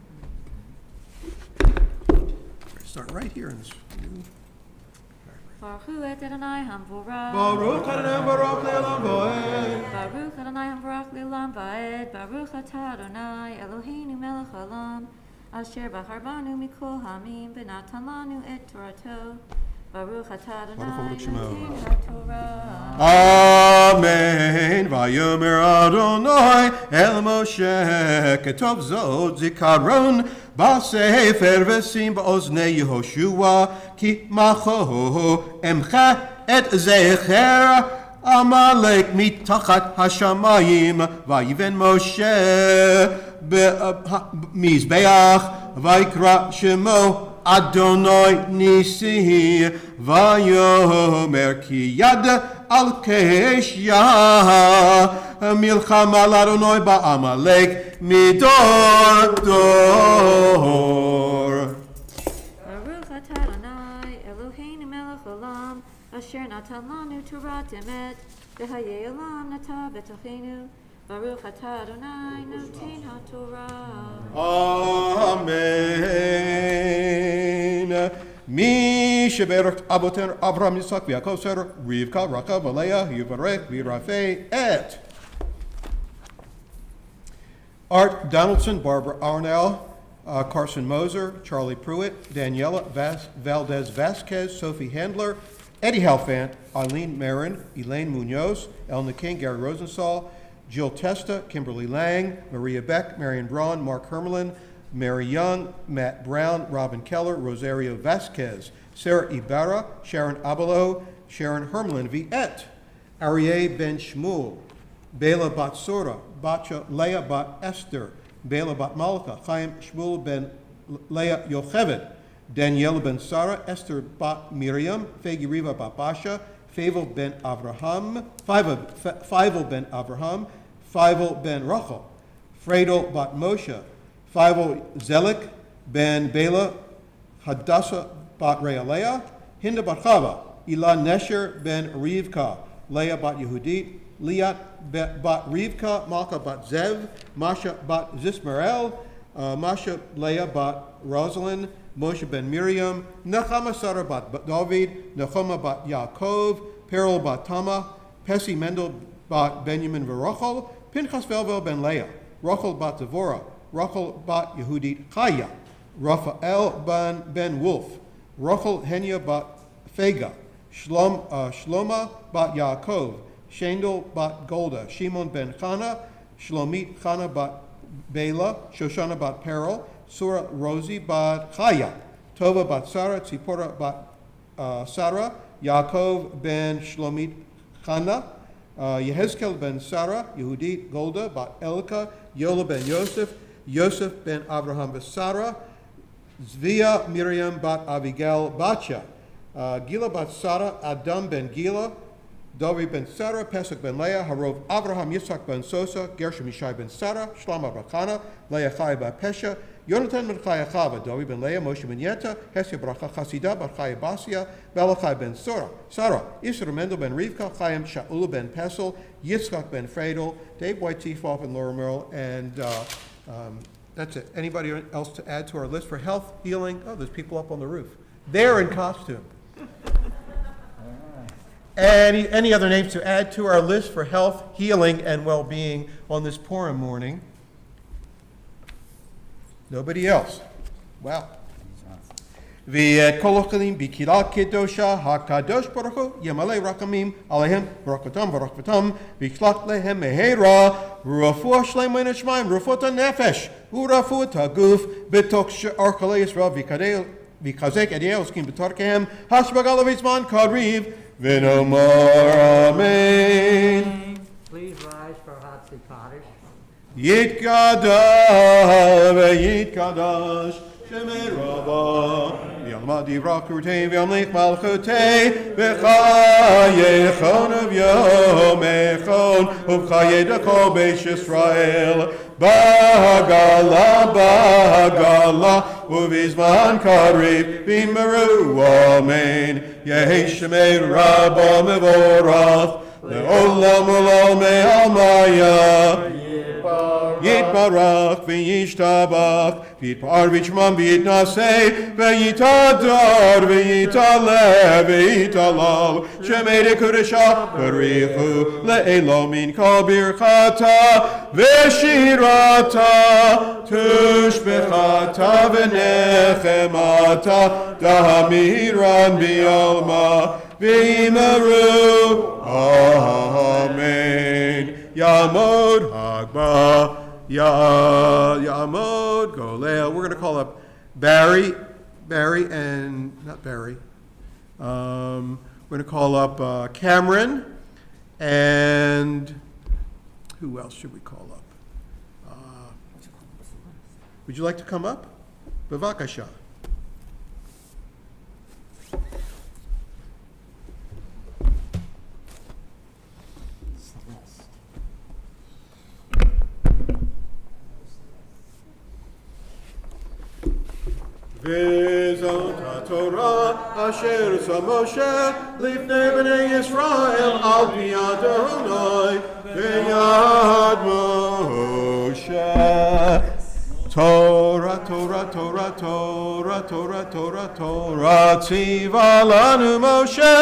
Start right here in this view. Right. Baruch hu et Adonai Hamvorah. Baruch Adonai Baruch Le'olam Va'ed. Baruch Adonai Hamvorach Le'olam Va'ed. Baruch atah Adonai Eloheinu melech haolam. Asher bachar banu mikol hamim v'natan lanu et Torato. Baruch atah Adonai Eloheinu haTorah. Amen. Vayomer Adonai El Moshe Ketov Zod Zikaron Ba'Sefer V'Sim Ba'Oznei Yehoshua Ki Macho Emcha Et Zecher Amalek Mitachat Hashamayim Vayiven Moshe Mizbeach Vaikra Shemo Adonai Nisi Vayomer Ki Yad Al Keshya Milchama L'Adonai Ba'Amalek Midor Dor. Baruch atah Adonai Eloheinu melech haolam. Asher natan lanu Torat emet. V'hayei olam nata b'tochenu. Baruch atah Adonai noten haTorah. Amen. Mi sheberach aboten Avraham Yitzchak v'Yaakov Sarah Rivka Rachel v'Leah Yivarech v'Rafeh et. Art Donaldson, Barbara Arnell, Carson Moser, Charlie Pruitt, Daniela Valdez Vasquez, Sophie Handler, Eddie Halfant, Eileen Marin, Elaine Munoz, Elna King, Gary Rosenthal, Jill Testa, Kimberly Lang, Maria Beck, Marion Braun, Mark Hermelin, Mary Young, Matt Brown, Robin Keller, Rosario Vasquez, Sarah Ibarra, Sharon Abelo, Sharon Hermelin Viet, Aryeh Ben Shmuel, Bela Bat Sora, Batcha Leah Bat Esther, Bela Bat Malka, Chaim Shmuel Ben Leah Yocheved, Daniela Ben Sarah, Esther Bat Miriam, Fegi Riva Bat Basha, Feivel Ben Avraham, Feivel Ben Avraham, Feivel Ben Rachel, Fredo Bat Moshe, Feivel Zelik Ben Bela, Hadassah Bat Realeah, Hinda Bat Chava, Ilan Nesher Ben Rivka, Leah Bat Yehudit, Liat Bat Rivka, Malka Bat Zev, Masha Bat Zismarel, Masha Leah Bat Rosalind, Moshe Ben Miriam, Nechama Sarah Bat David, Nechoma Bat Yaakov, Peril Bat Tama, Pesi Mendel Bat Benjamin V'Rachel, Pinchas Velvel Ben Leah, Rachel Bat Devorah, Rachel Bat Yehudit Chaya, Raphael Ben Wolf, Rachel Henya Bat Fega, Shloma Bat Yaakov, Shandel Bat Golda, Shimon Ben Chana, Shlomit Chana Bat Bela, Shoshana Bat Peril, Surah Rosie Bat Chaya, Tova Bat Sarah, Tzipora Bat Sarah, Yaakov Ben Shlomit Chana, Yehezkel Ben Sarah, Yehudit Golda Bat Elka, Yola Ben Yosef, Yosef Ben Avraham Besara, Zvia Miriam Bat Abigail Batcha, Gila Bat Sarah, Adam Ben Gila, David Ben Sarah, Pesach Ben Leah, Harov Avraham Yitzhak Ben Sosa, Gershom Yishai Ben Sarah, Shlama Bakana, Leah Chai Bat Pesha, Yonatan Ben Chaya Chava, David Ben Leah, Moshe Ben Yeta, Hesya Bracha Chasida, Bat Chaya Basia, Balachai Ben Sarah, Isra Mendel Ben Rivka, Chaim Shaul Ben Pesel, Yitzchak Ben Fredel, Dave White Tifoff and Laura Merle, and that's it. Anybody else to add to our list for health, healing? Oh, there's people up on the roof. They're in costume. Any other names to add to our list for health, healing, and well-being on this Purim morning? Nobody else. Wow. V'et kol ochelim b'kila kedosha hakadosh baruch hu yemalei rakamim alehem barakotam barakvatam v'klat lehem mehera ruafu shleima neshmaim ruafut nefesh urafu taguf b'tok she'arkalei Yisrael v'kazek ediyel skin b'tarkehem hashbagal avizman kadriv v'nomar amen. Please rise for Hatzi Kaddish. Yitkadash v'yitkadash Shemei Rabbah V'yalma divra kurtei v'yamlich malchutei v'chayechon v'yomechon uv'chayedako Beis Yisrael B'gala uv'izman karib v'meru amen Yehi Shemei Rabbah mevorach le'olam olam me'almaya יתברך וישתבח, ויתפאר וישמם ויתנשא, ויתהדר ויתעלה ויתהלל, שמי קודשה בריחו לעילום מן כל ברכתה ושירתה, תושבחתה ונחמתה, דהמירן בעלמה, ואמרו Amen. Yamod Hagba, Yamod Golel. We're going to call up Barry, and not Barry. We're going to call up Cameron, and who else should we call up? Would you like to come up? Bavakasha. V'zot HaTorah asher sa Moshe lifnei b'nei Yisrael al pi yad Adonai v'yad Moshe. Torah, Torah, Torah, Torah, Torah, Torah, Torah, tziva lanu Moshe.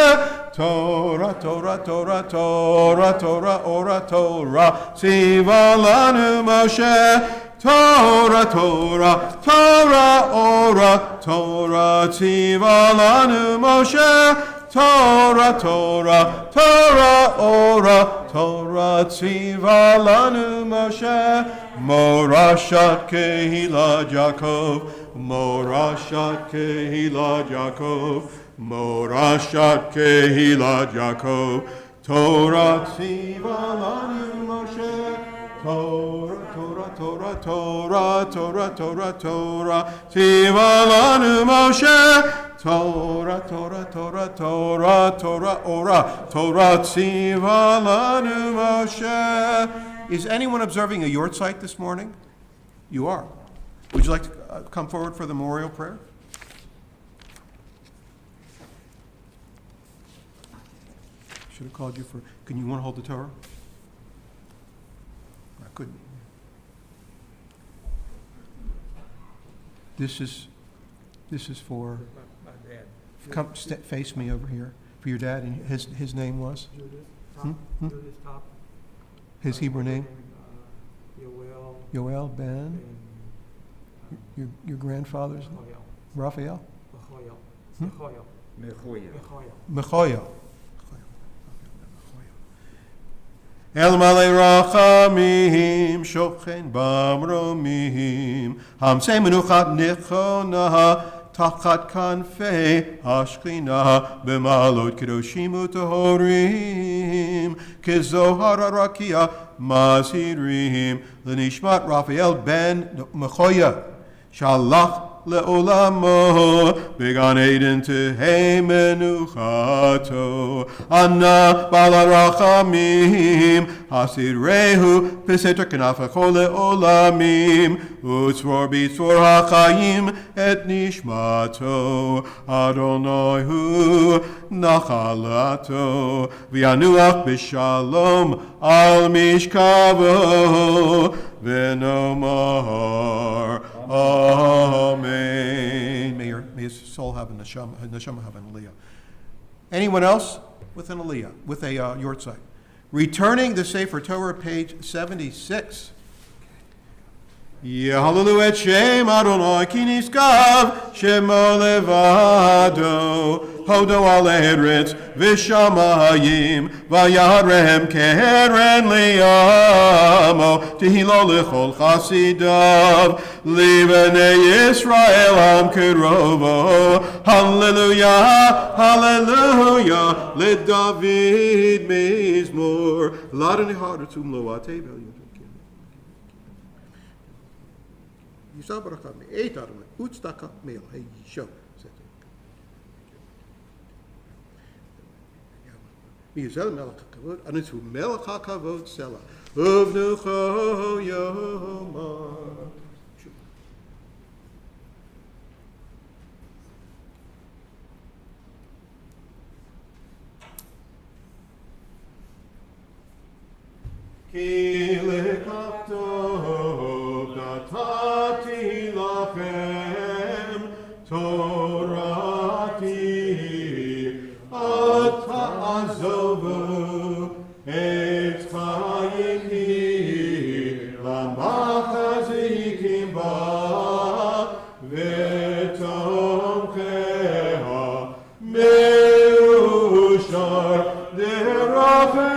Torah, Torah, Torah, Torah, Torah, Ora, Torah, tziva lanu Moshe. Torah, Torah, Torah, Ora, Torah, tziva lanu Moshe. Torah, Torah, Torah, Ora, Torah, tziva lanu Moshe. Morashat Kehillat Yaakov, Morashat Kehillat Yaakov, Morashat Kehillat Yaakov. Torah tziva lanu Moshe. Torah, Torah, Torah, Torah, Torah, Torah, Torah, tziva lanu Moshe. Torah, Torah, Torah, Torah, Torah, Ora, Torah, tziva lanu Moshe. Is anyone observing a yortzeit this morning? You are. Would you like to come forward for the memorial prayer? Should have called you for. Can you want to hold the Torah? I couldn't. This is for. My dad. Come face me over here for your dad, and his name was Judith Top. his Hebrew name. Yoel. Yoel Ben. Your grandfather's Raphael. Mechoya. El malei rachamim shochen bamromim hamsei menuchat nichona tachat kanfei hashchina b'malot kedoshim u'tohorim kezohar harakia mazhirim l'nishmat Raphael ben Mechoya shalach le'olamo began Eden tehei menuchato Anna balarachamim hasirehu peseter kenafacho le'olamim utzvor bitzvor hachayim et nishmato Adonai hu nachalato v'yanuach b'shalom al mishkavo v'nomar Amen. May his soul have a neshama have an aliyah. Anyone else with an aliyah, with a yortzeit? Returning the Sefer Torah, page 76. Yehalelu et Shem Adonai ki niskav Shemo levado Hodo al eretz v'shamayim v'yarem keren liyamo Tehilo l'chol chasidav Libanei Yisrael am kerovo Hallelujah, Hallelujah LeDavid mizmor Ladani haratum lo atei Yisabaracham eit Adonai utzdaka meil hey show. Mizel melech hakavod anitu melech hakavod sela uvnucho yomar. Ki lekapto Elokeha Meushar Deracheha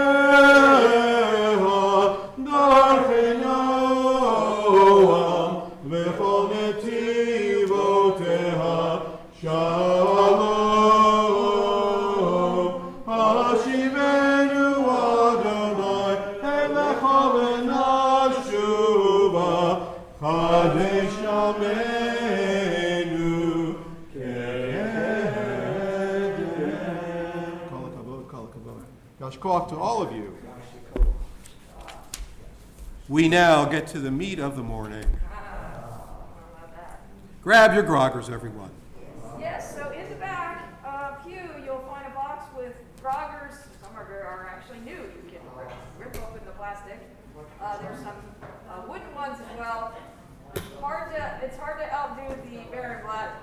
Darchei Noam V'chol Netivoteha Shalom Hashivenu Adonai Elecha V'nashuva Chadesh Yameinu Kedem. Kol hakavod, kol hakavod. Yashkoach to all of you. We now get to the meat of the morning. Grab your groggers, everyone. Yes, so in the back pew, you'll find a box with groggers. Some are actually new. You can rip open the plastic. There's some wooden ones as well. It's hard to outdo the Baron Blatt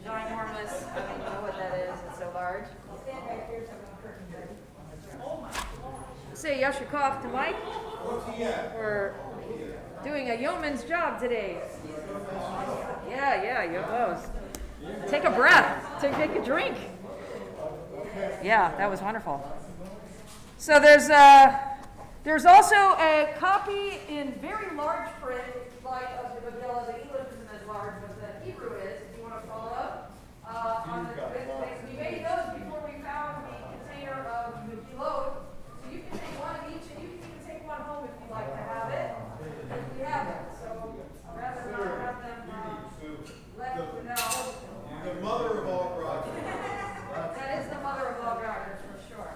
ginormous. I don't even know what that is. It's so large. Stand back here so we can curtain ready. Say Yashikov to Mike. We're doing a yeoman's job today. Yeah, you those. Take a breath. Take a drink. Yeah, that was wonderful. So there's also a copy in very large print, like of the Megillah. The English isn't as large, but the Hebrew is. If you want to follow. We made those before we found the container of Megillot. So you can take one of each, and you can even take one home if you'd like to have it. If we have it. So rather not have them let you know. The mother of all groggers. That is the mother of all groggers, for sure.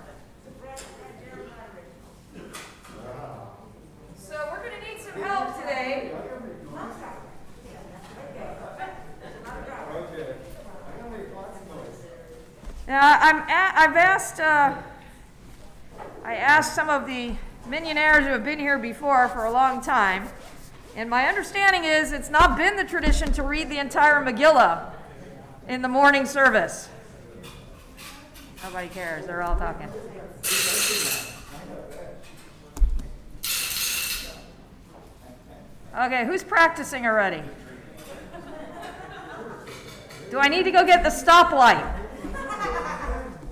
So we're going to need some help today. Now, I asked some of the Minyaneers who have been here before for a long time, and my understanding is it's not been the tradition to read the entire Megillah in the morning service. Nobody cares. They're all talking. Okay, who's practicing already? Do I need to go get the stoplight?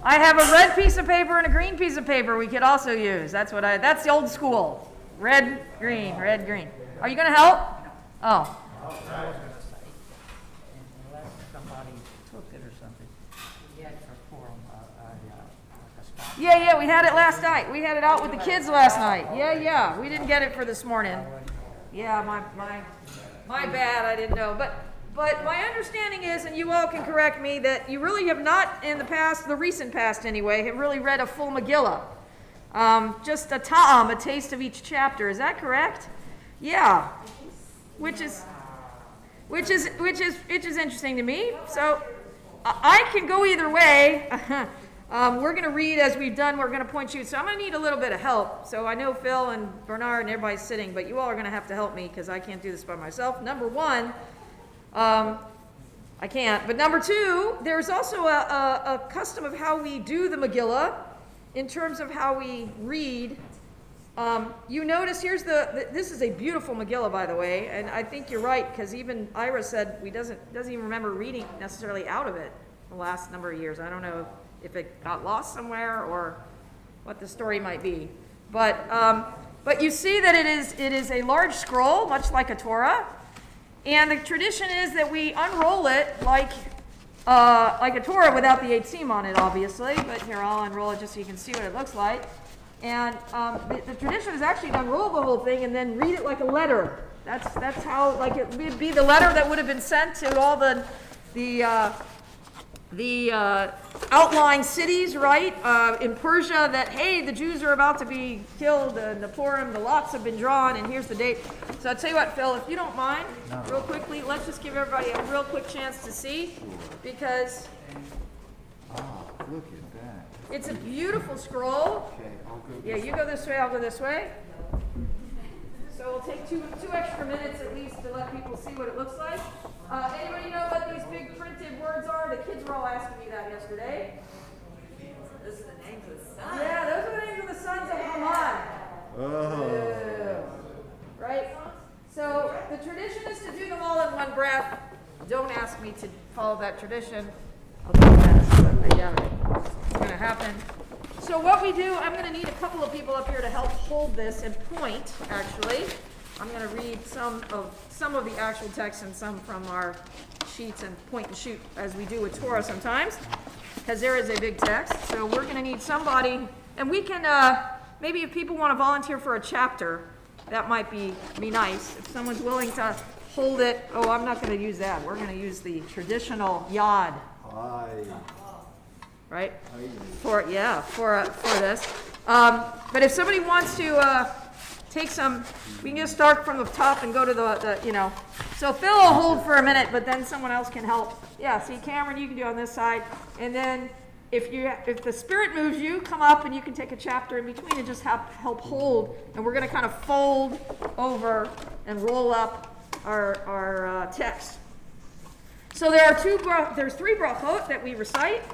I have a red piece of paper and a green piece of paper we could also use. That's the old school. Red, green, red, green. Are you going to help? Oh. Unless somebody took it or something. Yeah, for Yeah, we had it last night. We had it out with the kids last night. Yeah. We didn't get it for this morning. Yeah, my bad. I didn't know. But my understanding is, and you all can correct me, that you really have not in the past, the recent past anyway, have really read a full Megillah. Just a ta'am, a taste of each chapter. Is that correct? Yeah. Which is interesting to me. So I can go either way. We're going to read as we've done. We're going to point you. So I'm going to need a little bit of help. So I know Phil and Bernard and everybody's sitting, but you all are going to have to help me because I can't do this by myself. Number one, I can't. But number two, there's also a custom of how we do the Megillah in terms of how we read. You notice this is a beautiful Megillah, by the way, and I think you're right because even Ira said doesn't even remember reading necessarily out of it the last number of years. I don't know if it got lost somewhere or what the story might be, but you see that it is a large scroll, much like a Torah, and the tradition is that we unroll it like a Torah without the 8 seam on it, obviously. But here, I'll unroll it just so you can see what it looks like. And the tradition is actually to unroll the whole thing and then read it like a letter. That's how, like, it would be the letter that would have been sent to all the outlying cities, right, in Persia, that, hey, the Jews are about to be killed, the Purim, the lots have been drawn, and here's the date. So I'll tell you what, Phil, if you don't mind, real quickly, let's just give everybody a real quick chance to see, because look at that. it's a beautiful scroll. Okay, I'll go. Yeah, you go this way, I'll go this way. So we'll take two extra minutes at least to let people see what it looks like. Anybody know what these big printed words are? The kids were all asking me that yesterday. Those are the names of the sons. Yeah, those are the names of the sons of Haman. Oh. Right? So the tradition is to do them all in one breath. Don't ask me follow that tradition. I'll do that, but I doubt it's going to happen. So what we do, I'm going to need a couple of people up here to help hold this and point, actually. I'm going to read some of the actual text and some from our sheets and point and shoot as we do with Torah sometimes, because there is a big text. So we're going to need somebody, and we can, maybe if people want to volunteer for a chapter, that might be nice. If someone's willing to hold it, oh, I'm not going to use that. We're going to use the traditional yad. Right? For this. But if somebody wants to take some, we can just start from the top and go to the. So Phil will hold for a minute, but then someone else can help. Yeah, see, Cameron, you can do on this side. And then if the Spirit moves you, come up and you can take a chapter in between and just help hold. And we're going to kind of fold over and roll up our text. So there's 3 brachot that we recite.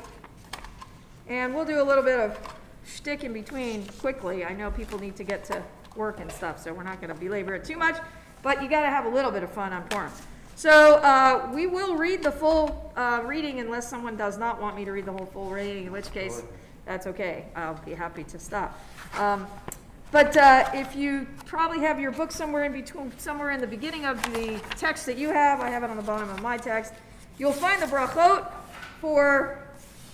And we'll do a little bit of shtick in between quickly. I know people need to get to work and stuff, so we're not going to belabor it too much. But you got to have a little bit of fun on Purim. So we will read the full reading unless someone does not want me to read the whole full reading, in which case that's okay. I'll be happy to stop. But if you probably have your book somewhere in the beginning of the text that you have, I have it on the bottom of my text, you'll find the brachot for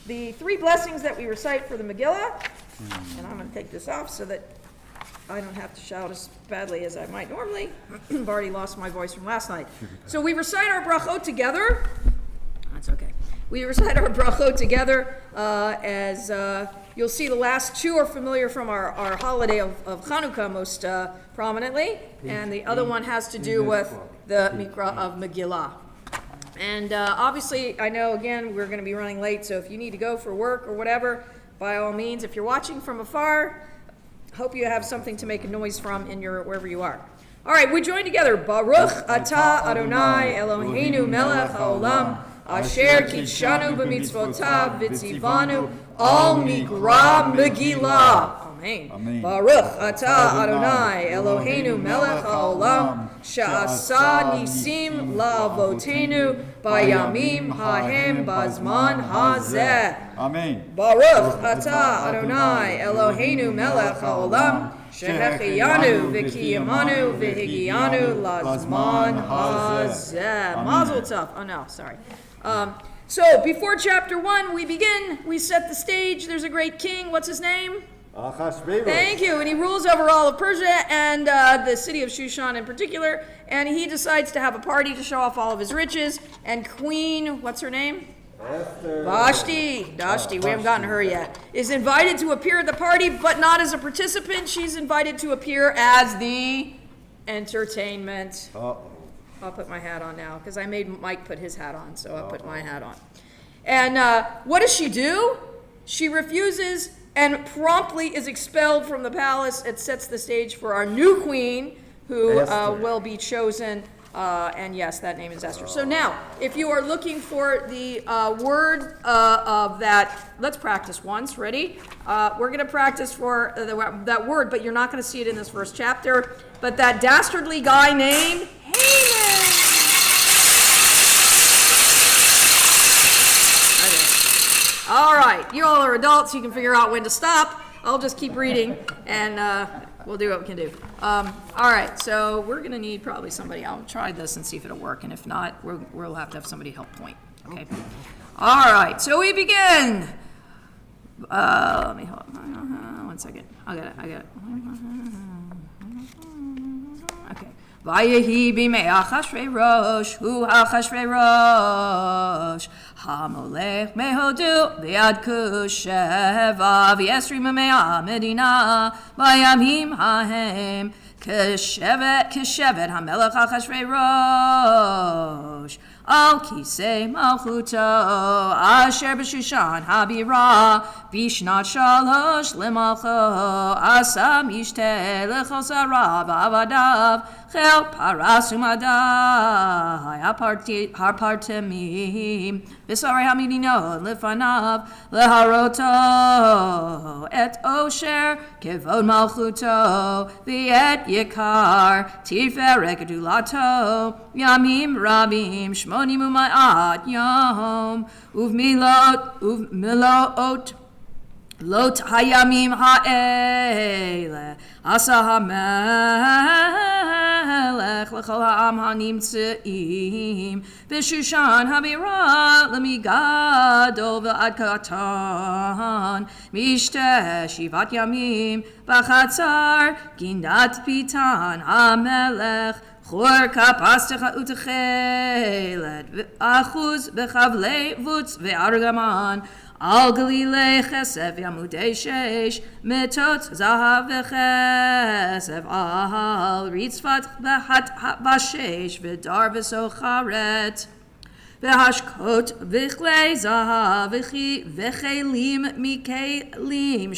the 3 blessings that we recite for the Megillah. And I'm going to take this off so that I don't have to shout as badly as I might normally. I've already lost my voice from last night. So we recite our brachot together. That's okay. We recite our brachot together as you'll see the last 2 are familiar from our holiday of Chanukah most prominently. And the other one has to do with the Mikra of Megillah. And obviously, I know, again, we're going to be running late, so if you need to go for work or whatever, by all means, if you're watching from afar, hope you have something to make a noise from in wherever you are. All right, we join together. Baruch atah Adonai Eloheinu melech haolam, asher kitshanu b'mitzvotav v'tzivanu al mikra Megillah. Amen. Baruch atah Adonai Eloheinu melech haolam, she'asa nisim la'avotenu bayamim hahem bazman hazeh. Amen. Baruch atah Adonai Eloheinu melech haolam, shehechiyanu v'kiyamanu v'higiyanu lazman hazeh. Mazel tov. Oh no, sorry. So before chapter 1 we begin, we set the stage. There's a great king. What's his name? Thank you. And he rules over all of Persia and the city of Shushan in particular. And he decides to have a party to show off all of his riches. And Queen, what's her name? Esther. Vashti, we haven't gotten her yet, is invited to appear at the party, but not as a participant. She's invited to appear as the entertainment. Uh-oh. I'll put my hat on now, because I made Mike put his hat on, so I'll put my hat on. And what does she do? She refuses and promptly is expelled from the palace. It sets the stage for our new queen, who will be chosen. And yes, that name is Esther. So now, if you are looking for the word of that, let's practice once. Ready? We're going to practice for that word, but you're not going to see it in this first chapter. But that dastardly guy named Haman. All right, you all are adults. You can figure out when to stop. I'll just keep reading, and we'll do what we can do. All right, so we're going to need probably somebody. I'll try this and see if it'll work, and if not, we'll have to have somebody help point. Okay. All right, so we begin. Let me hold on. 1 second. I got it. Okay. Vayehi b'mei Achashverosh, hu Achashverosh, hamolech mehodu v'yad kusheva v'yesri m'mei medina v'yamim hahem keshevet hamelech Achashverosh al kisei malchuto asher b'shushan habira bishnat shalosh lemalcho asa mishte lechosarav avadav chel parasumadai harpartemim v'sarei hamidino lefanav leharoto et osher kevod malchuto v'et yikar tiferet gedulato yamim rabim shmo 80 ומאת יום, ובמלאות lot hayamim ha'ele asa hamelech l'chol ha'am ha'nimtzeim b'shushan ha'bira l'migadol v'ad katan mishte shivat yamim b'chatzar gindat pitan ha'melech Chor kapastecha utechelet v'achuz b'chavlei vutz ve'argaman Al galilei chesef yamudei sheish metot zahav v'chesef al ritzvat b'hat b'sheish v'dar v'socharet v'hashkot v'chlei zahav v'chelim mikelim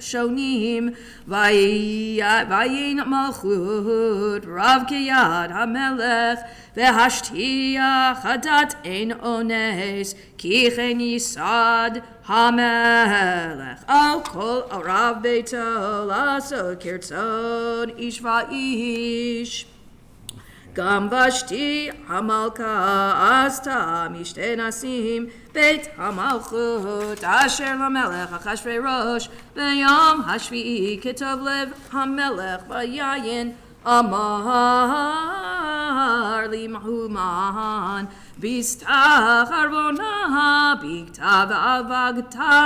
shonim v'yin malchut rav kiyad hamelech v'hashtiach hadat ein ones ki chen yisad hamelech al kol rav beito lasod kirtzon ish va'ish Gam vashti hamalka asta mishte nasim beit hamalchut asher lamelech achashverosh v'yom hashvi'i ketov lev hamelech v'yayin amar limahuman bistach arvona bikta v'avagta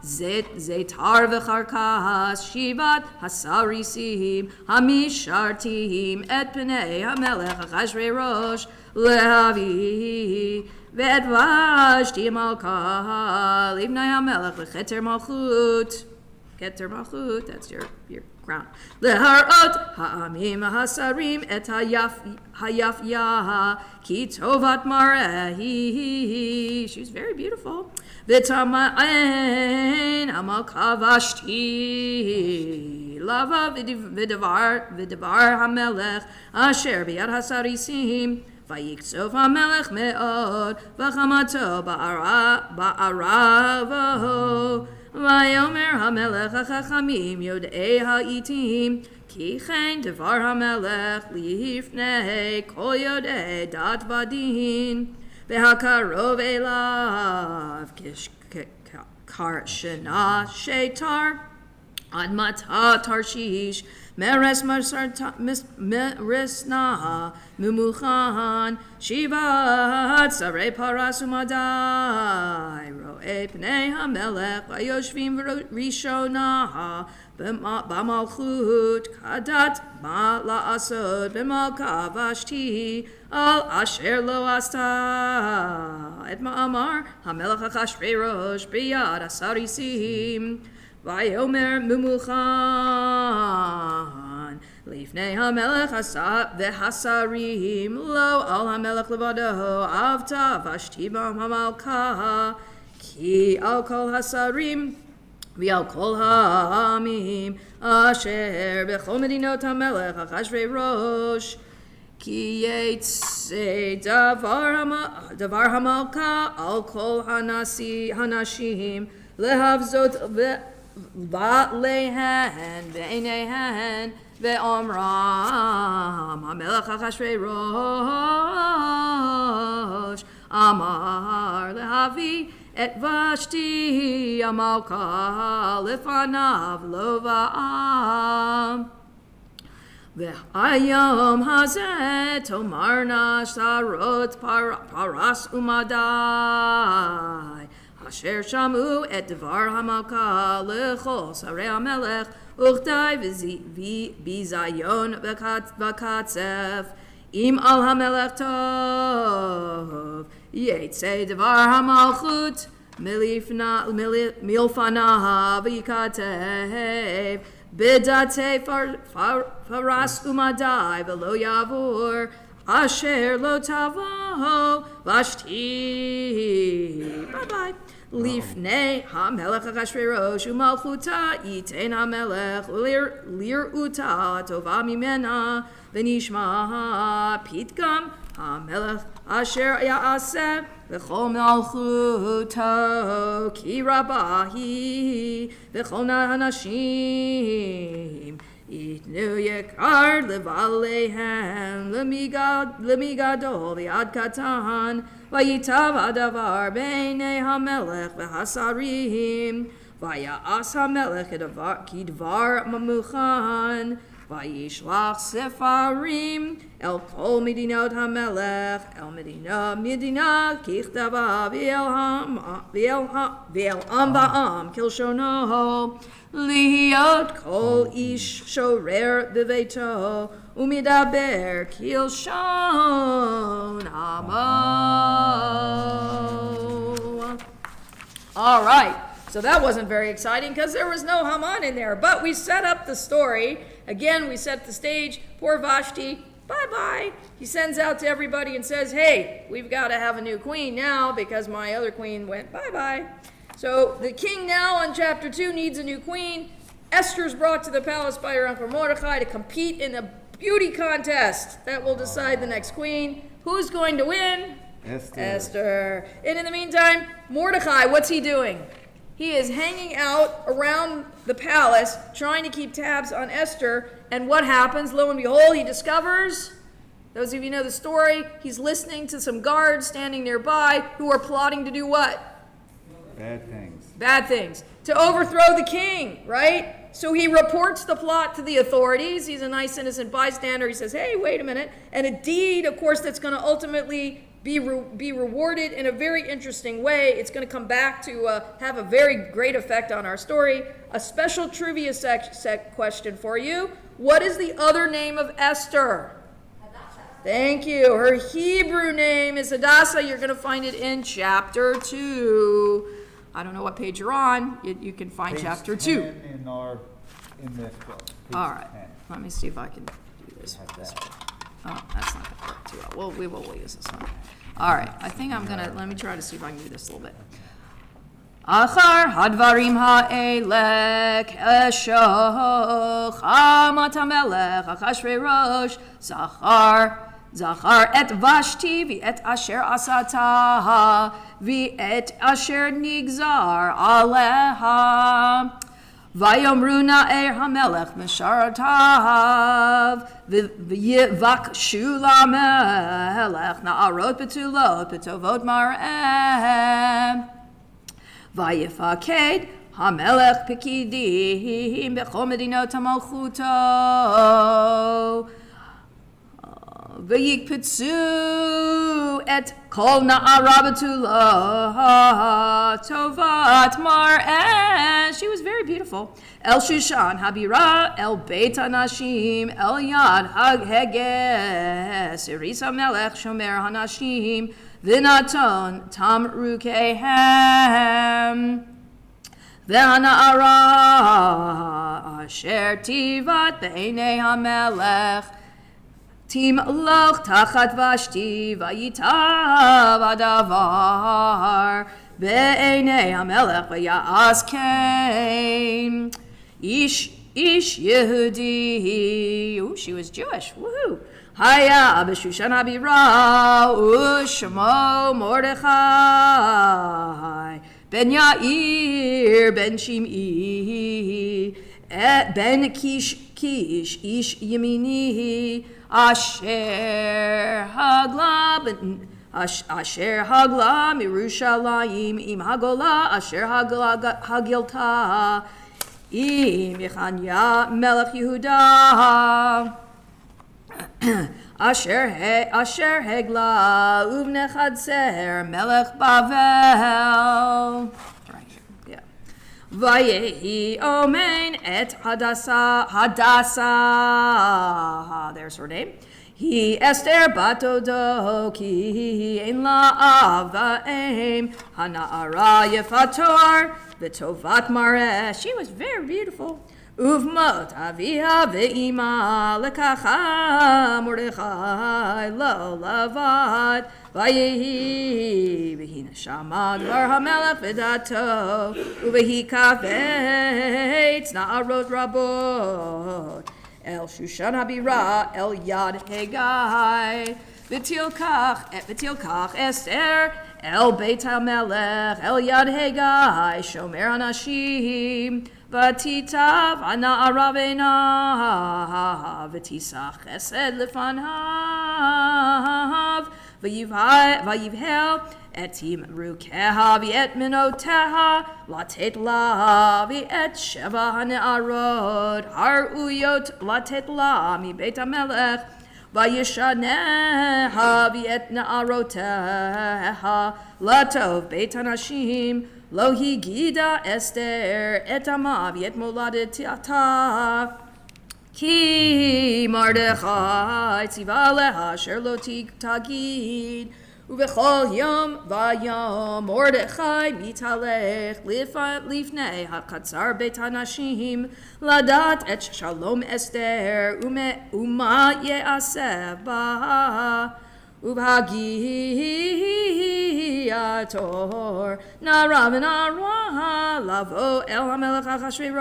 zetar v'charkas shivat hasarisim hamishartim et pnei hamelech achashverosh lehavi v'et vashti malka livnei hamelech l'cheter malchut keter malchut, that's your crown. Leharot ha'amim hasarim et hayafyaha ki tovat marehi. She's very beautiful. V'tama'en amalka vashti lava v'devar hamelech asher biyad hasarisim vayiktsov hamelech me'od v'chamato ba'aravaho Vayomer hamelech hachachamim yodei ha'itim ki chen devar hamelech lifnei kol yodei dat vadin v'hakarov elav kar shena shetar ad mata tarshish meres meresna mumuchan shivat sarei paras umadai ro'ei pnei hamelech vayoshvim rishona b'malchut kadat ma la'asod b'malka vashti al asher lo asta et ma'amar hamelech achashverosh biyad asarisim Vayomer mumuchan lifnei hamelech v'hasarim lo al hamelech levado avta vashti b'hamalka ki al kol hasarim v'al kol ha'amim asher b'chol medinot hamelech achashverosh ki yetzei davar hamalka al kol hanashim lehavzot Va'lehen ve'einehen ve'omram hamelech achashverosh amar lehavi et vashti amalka lefanav lo va'am ve'ayom hazeh tomarna sarot paras umadai Asher shamu et devar hamalka lechol sarei hamelech uchtai v'bizayon v'katzef im al hamelech tov yetzei devar hamalchut milfanaha v'yikatev b'datei faras umadai v'lo yavur Asher lo tavo vashti. Bye-bye. Lifnei hamelech achashverosh umalchuta yitein hamelech lir uta tova mimena v'nishma pitgam hamelech asher ya'aseh v'chol malchuto ki rabahi v'chol hanashim Itnu yekar levalehem lemigadol v'ad katan vayitav adavar b'nei hamelech v'hasarim vayas hamelech kidvar mamuchan vayishlach sefarim el kol medinot hamelech el medina kichtava v'el am ba'am kilshono Liot kol ish shorer beveito umidaber kilshon amo. All right, so that wasn't very exciting because there was no Haman in there, but we set up the story. Again, we set the stage. Poor Vashti, bye-bye. He sends out to everybody and says, hey, we've got to have a new queen now because my other queen went bye-bye. So the king now in chapter 2 needs a new queen. Esther's brought to the palace by her uncle Mordecai to compete in a beauty contest that will decide the next queen. Who's going to win? Esther. And in the meantime, Mordecai, what's he doing? He is hanging out around the palace trying to keep tabs on Esther. And what happens? Lo and behold, he discovers, those of you know the story, he's listening to some guards standing nearby who are plotting to do what? Bad things. Bad things. To overthrow the king, right? So he reports the plot to the authorities. He's a nice, innocent bystander. He says, hey, wait a minute. And a deed, of course, that's going to ultimately be rewarded in a very interesting way. It's going to come back to have a very great effect on our story. A special trivia question for you. What is the other name of Esther? Thank you. Her Hebrew name is Hadassah. You're going to find it in chapter 2. I don't know what page you're on. You can find Page chapter 10 2. in this book. Page All right. 10. Let me see if I can do this. Have this that. way. Oh, that's not going to work too well. We will use this one. All right. I think I'm going to, let me try to see if I can do this a little bit. Achar hadvarim ha'elek eshoch hamat hamelech achashverosh zachar et Vashti v'et asher asata v'et asher nigzar aleha vayomru na'er hamelech mesharatav v'yivakshu lamelech na'arot betulot betovot mar'em Vayifaked hamelech pekidim bechol medinot hamalchuto v'yikpitzu et kol na'ara betulo tovat mar'eh. She was very beautiful. El Shushan habira el beit hanashim el yad hages iris hamelech shomer hanashim V'naton tam rukehem V'hana'ara asher tivat be'enei hamelech Timloch tachat Vashti v'yitav adavar be'enei hamelech v'ya'as kein Ish Yehudi. Ooh, she was Jewish. Woohoo! Haya b'shushan habira u'shmo Mordechai ben Yair ben Shim'i ben Kish ish yemini asher hagla mirushalayim im hagola asher hagilta im Yechanya melech Yehuda Asher hegla uvne chadser melech Bavel. Right here, yeah. Vayehi omen et Hadassah. There's her name. He Esther batodo ki ein la avaim hana'ara yefator v'tovat mareh. She was very beautiful. Uvmot aviha ve'ima lekacha Mordechai lo lavad vayehi v'hi neshama dvar hamelech v'dato uvehi kafetz na'arot rabot el Shushan habira el yad hegai v'tilkach Esther el beit hamelech el yad hegai shomer anashim ותיטב הנערה בעיניו, ותישא חסד לפניו, ויבהל את תמרוקיה ואת מנותיה, לתת לה ואת שבע הנערות הראויות לתת לה מבית המלך, וישניה ואת נערותיה לטוב בית הנשים. לא הגידה אסתר את עמה ואת מולדתה, כי מרדכי ציווה לה אשר לא תגיד. ובכל יום ויום מרדכי מתהלך לפני הקצר בית הנשים, לדעת את שלום אסתר ומה יעשה בה. ובהגיע תור נערה ונערה לבוא אל המלך אחשוורוש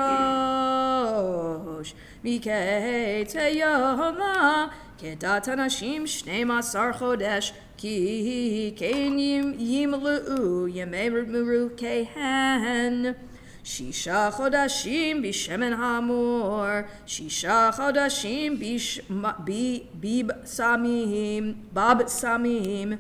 מקץ היומה, כדת הנשים 12 חודש, כי כן ימלאו ימי מרוקיהן. 6 חודשים בשמן המור, 6 חודשים בבשמים,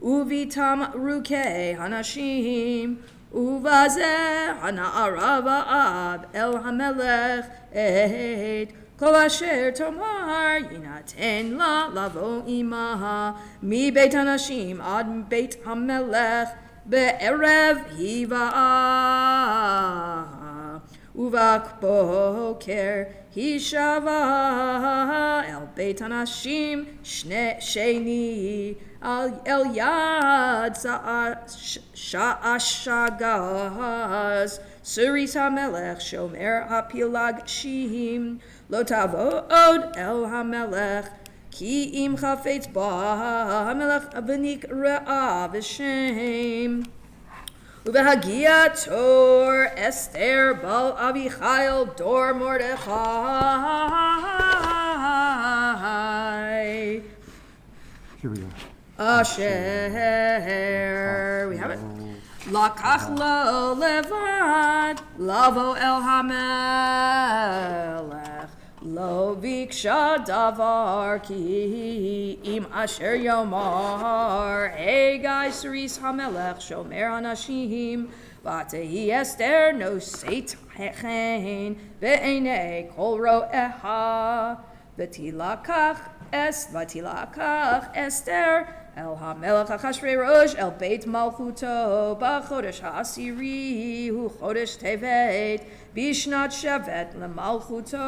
ובתמרוקי הנשים. ובזה הנערה ואב אל המלך את כל אשר תאמר יינתן לה לבוא עמה מבית הנשים עד בית המלך בערב היבאה. ובבוקר היא שבה אל בית הנשים שני אל יד שעשגז סריס המלך שומר הפילגשים. לא תבוא עוד אל המלך, כי אם חפץ בה המלך ונקראה בשם. ובהגיע תור אסתר בל אביחיל דור מרדכי. Here we go. אשר, we have it. לקח לו לבד לבוא אל המלך, לא ביקשה דבר, כי אם אשר יאמר הגיא סריס המלך שומר הנשים, ותהי אסתר נושאת חן בעיני כל רואיה. ותילקח אסתר אל המלך אחשוורוש אל בית מלכותו בחודש העשירי, הוא חודש טבת, בשנת שבת למלכותו.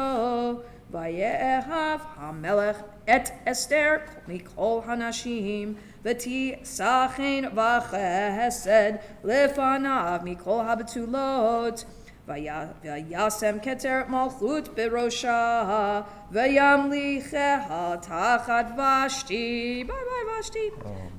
ויאהב המלך את אסתר מכל הנשים, ותישא חן וחסד לפניו מכל הבתולות. וישם כתר מלכות בראשה, וימליכה תחת ושתי. ביי ביי ושתי.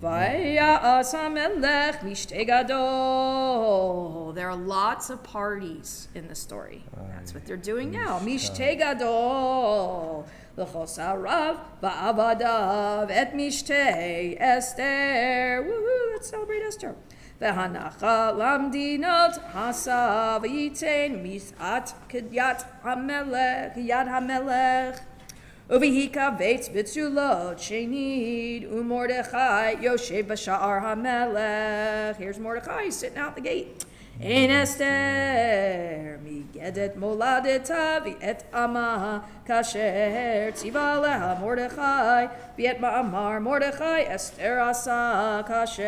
ויעש המלך משתה גדול. There are lots of parties in the story. That's what they're doing now. משתה גדול. לכל שריו ועבדיו את משתה אסתר. Woohoo, let's celebrate Esther. והנחה למדינות עשה, וייתן משאת יד המלך, ובהיקבץ בתולות שנית, ומרדכי יושב בשער המלך. Here's Mordecai sitting out the gate. אין אסתר מגדת מולדתה ואת עמה, כאשר ציווה לה מרדכי, ואת מאמר מרדכי אסתר עשה, כאשר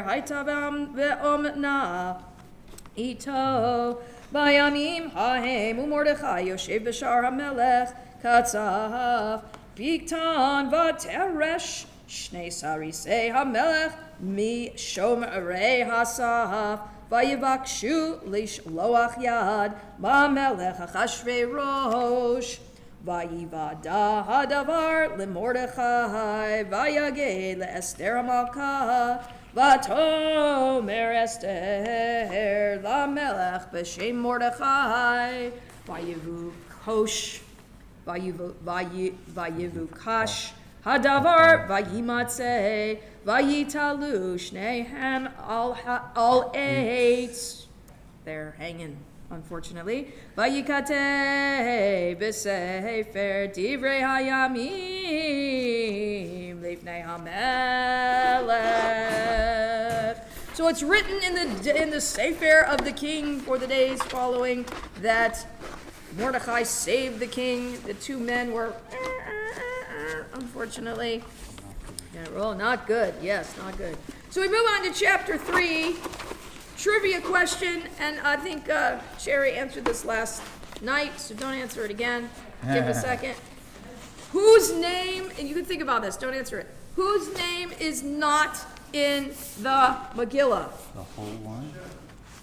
הייתה באומנה איתו. בימים ההם ומרדכי יושב בשער המלך, כצף בקטן ותרש 2 סריסי המלך משומרי הסף, ויבקשו לשלוח יד במלך אחשוורוש. ויוודע הדבר למרדכי, ויגד לאסתר המלכה, ותאמר אסתר למלך בשם מרדכי. ויבוקש הדבר וימצא, ויתעלו שניהם על עץ. there hanging, unfortunately. Vayikateh b'sefer divrei hayamim lifnei hamelech. So it's written in the Sefer of the king for the days following that Mordechai saved the king. The two men were, unfortunately, well, not good. Yes, not good. So we move on to chapter 3. Trivia question, and I think Sherry answered this last night, so don't answer it again. Give it a second. Whose name, and you can think about this, don't answer it. Whose name is not in the Megillah? The whole one?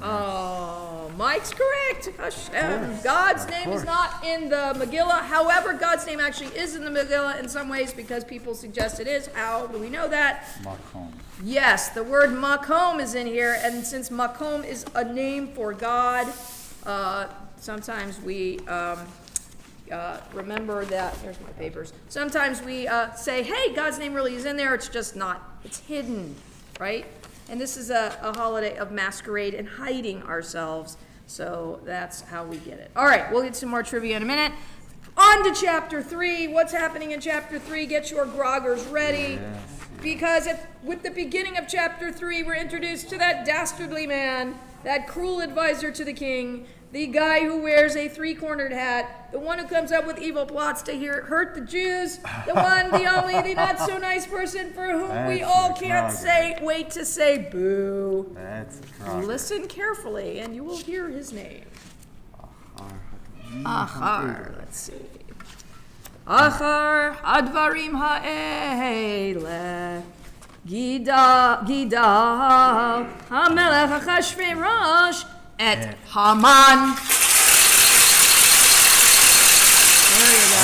Oh, Mike's correct. Hashem. God's name is not in the Megillah. However, God's name actually is in the Megillah in some ways because people suggest it is. How do we know that? Makom. Yes, the word makom is in here, and since makom is a name for God, sometimes we remember that. Here's my papers. Sometimes we say, hey, God's name really is in there. It's just not. It's hidden, right? And this is a holiday of masquerade and hiding ourselves. So that's how we get it. All right, we'll get some more trivia in a minute. On to chapter 3. What's happening in chapter 3? Get your groggers ready. Yes. Because with the beginning of chapter 3, we're introduced to that dastardly man, that cruel advisor to the king, the guy who wears a three-cornered hat, the one who comes up with evil plots to hurt the Jews, the one, the only, the not-so-nice person for whom we all can't wait to say boo. That's Listen carefully, and you will hear his name. Achar, let's see. Achar advarim ha'ele gida hamelech Achashverosh et Haman. There you go.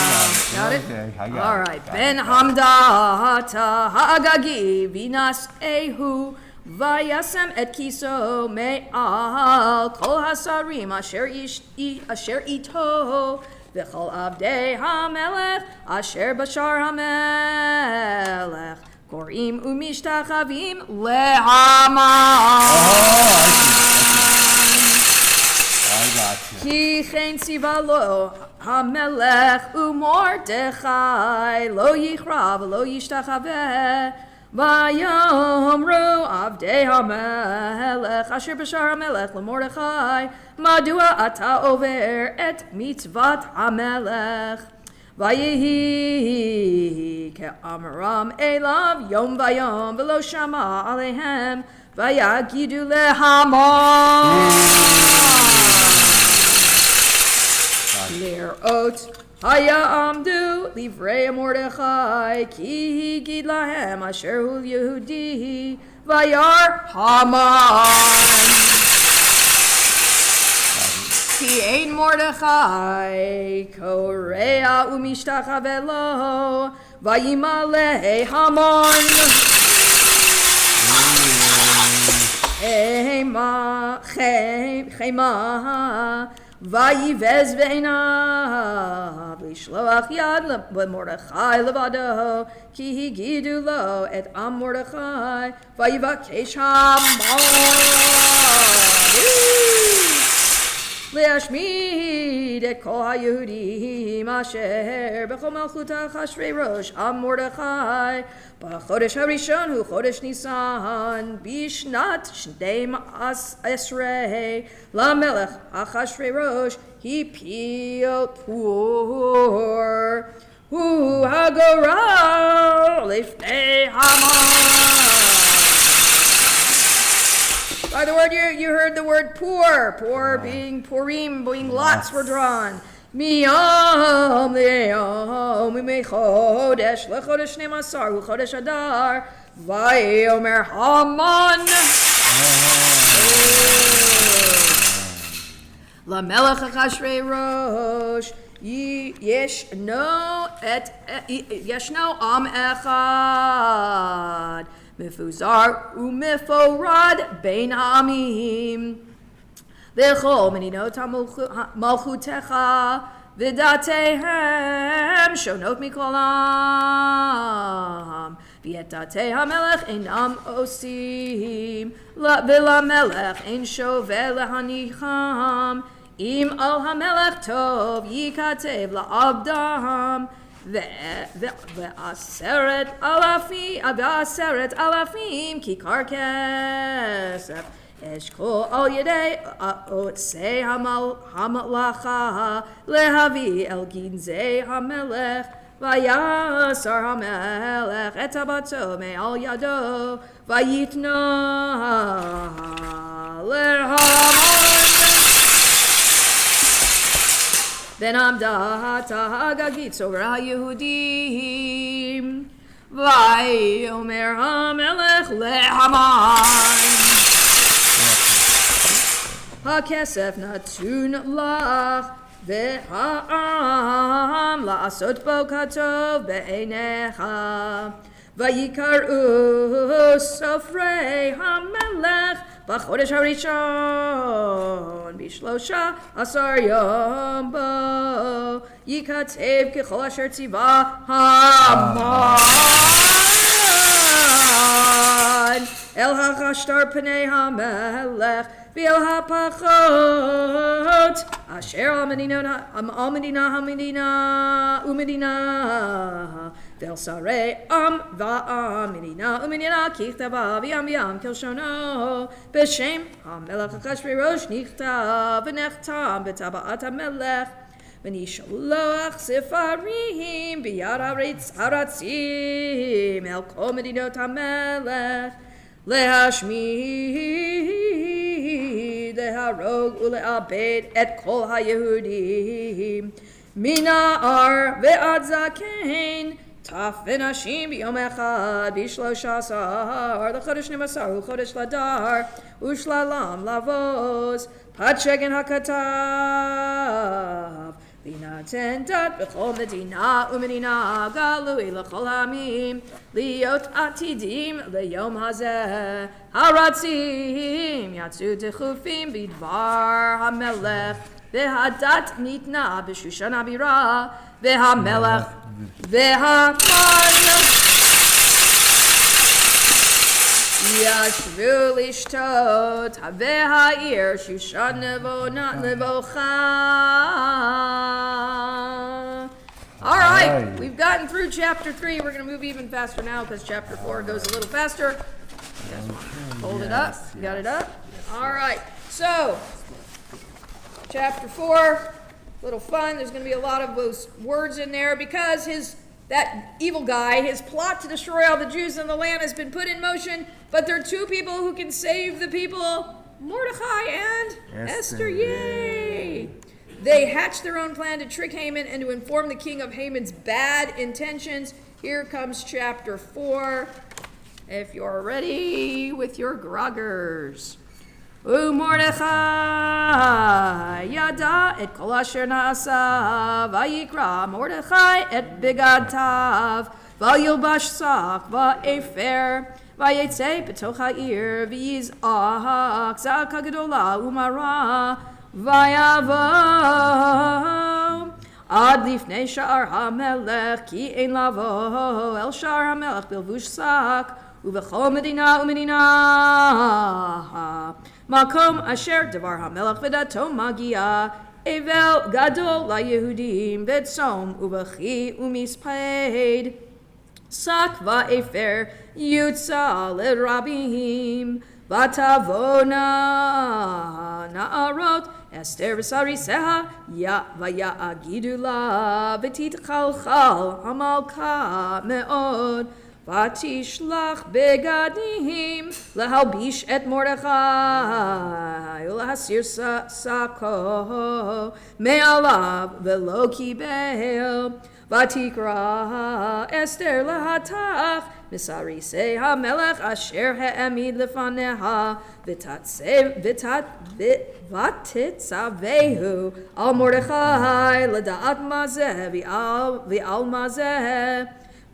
Got it? Okay, I got All it. right. Got Ben it. Hamdata ha'agagi vinas ehu vayasem et kiso me'al kol hasarim asher ito v'chol avdei hamelech asher bashar hamelech korim umishtachavim lehaman. I got you. Ki chen tziva lo hamelech u'mordechai lo yichra v'lo yishtachaveh vayomru avdei hamelech asher b'shar hamelech leMordechai madua ata over et mitzvat hamelech vayehi ke'amram elav yom vayom v'lo shama alehem vayagidu lehaman Lerot haya amdu livrei Mordechai ki higid lahem asher hu Yehudi vayar Haman ki ein Mordechai korea umishtachaveh lo vayimale Haman Chema Vayivez ve'inav lishloach yad leMordechai levado ki higidu lo et am Mordechai vayivakesh Haman le'ashmid et kol haYehudim asher b'chol malchut Achashverosh am Mordechai b'chodesh harishon hu chodesh Nisan bishnat shnei esrei lamelech Achashverosh hipil pur hu hagoral lifnei Haman. By the word, you heard the word poor being Purim, being lots were drawn. Miyam le'yom u'mechodesh lechodesh 12 u'chodesh Adar vayomer Haman lamelech Achashverosh yeshno am echad mefuzar u'meforad bein ha'amim v'chol meninot malchutecha v'datehem shonot mikol am ואת דעתי המלך אינם עושים, ולמלך אין שווה להניחם. אם על המלך טוב ייכתב לעבדם, ועשרת אלפים כיכר כסף. אשכול על ידי עושי המלאכה להביא אל גנזי המלך, ויסר המלך את טבעתו מעל ידו, ויתנה להמן. ונעמדה הגגית סוגר היהודים, ויאמר המלך להמן, הכסף נתון לך, והעם לעשות בו כטוב בעיניך. ויקראו סופרי המלך בחודש הראשון, ב13 יום בו, ייכתב ככל אשר ציווה המן. אל החשתר פני המלך ואל הפחות אשר על מדינה ואל שרי עם ועם, מדינה ומדינה ככתבה, ים כלשונו. בשם המלך אחשוורוש נכתב ונחתם בטבעת המלך, ונשלוח ספרים ביד הרצים אל כל מדינות המלך, להשמיד, להרוג ולאבד את כל היהודים, מנער ועד זקן, טף ונשים ביום אחד, ב13 לחודש 12 הוא חודש לדר, ושללם לבוז, פת שגן הכתב, להינתן דת בכל מדינה ומדינה, גלוי לכל העמים, להיות עתידים ליום הזה. הרצים יצאו דחופים בדבר המלך, והדת ניתנה בשושן הבירה, והמלך והמן ישבו לשתות, והעיר שושן נבוכה. All right, we've gotten through chapter 3. We're going to move even faster now because chapter 4 goes a little faster. Hold it up. You got it up? All right. So, chapter 4, little fun. There's going to be a lot of those words in there because that evil guy, his plot to destroy all the Jews in the land has been put in motion, but there are two people who can save the people, Mordecai and Esther. Yay! They hatched their own plan to trick Haman and to inform the king of Haman's bad intentions. Here comes chapter 4. If you're ready with your groggers. ומרדכי ידע את כל אשר נעשה, ויקרא מרדכי את בגדיו, וילבש שק ואפר, ויצא בתוך העיר, ויזעק זעקה גדולה ומרה, ויבוא עד לפני שער המלך, כי אין לבוא אל שער המלך בלבוש שק, ובכל מדינה ומדינה, מקום אשר דבר המלך ודתו מגיע, אבל גדול ליהודים, וצום ובכי ומספד, שק ואפר יוצא לרבים, ותבואנה נערות אסתר וסריסיה, ויגידו לה, ותתחלחל המלכה מאוד, ותשלח בגדים להלביש את מרדכי ולהסיר שקו מעליו, ולא קיבל. ותקרא אסתר להתך מסריסי המלך אשר העמיד לפניה, ותצווהו על מרדכי לדעת מה זה ועל מה זה.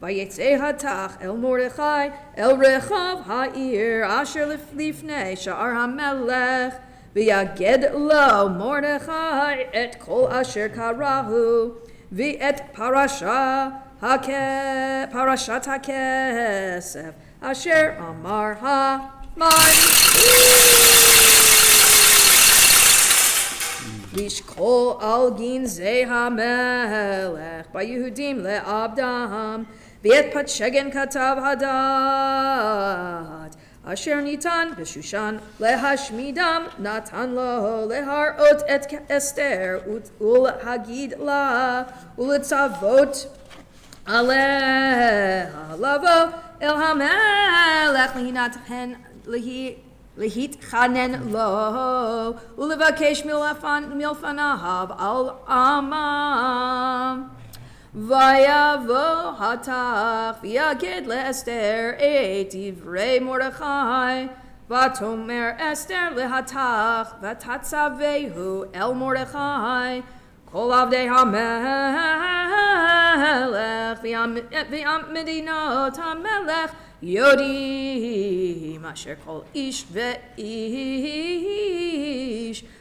ויצא התך אל מרדכי אל רחוב העיר אשר לפני שער המלך, ויגד לו מרדכי את כל אשר קראו, ואת פרשה Parashat HaKesef, Asher Amar Haman. Lishkol al ginzei hamelech, Bayehudim le'abdam, V'et patshegen katav hadat, Asher nitan b'shushan lehashmidam, Natan lo leharot et Esther, Ulhagid la, Ulitzavot Aleha lavo el hamelech lehit chanen lo ulevakesh milfanahav al amam vayavo hatach v'yagid leEsther et divrei Mordechai vatomer Esther lehatach vatatzavehu el Mordechai Kol avdei hamelech v'am medinot hamelech yodim asher kol ish ve'ish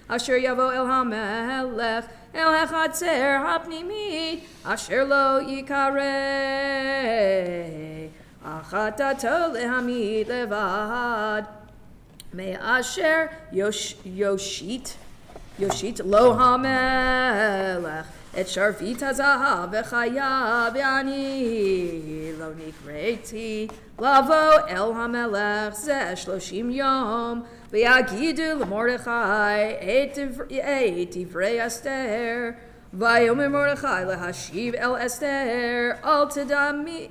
asher yavo el hamelech el hachatzer hapnimit asher lo yikareh achatato lehamid levad me'asher Yoshit lo hamelech et sharvit hazahav v'chaya v'ani lo nikreti lavo el hamelech zeh 30 yom v'yagidu l'Mordechai et divrei Esther v'yomer Mordechai lehashiv el Esther al tidami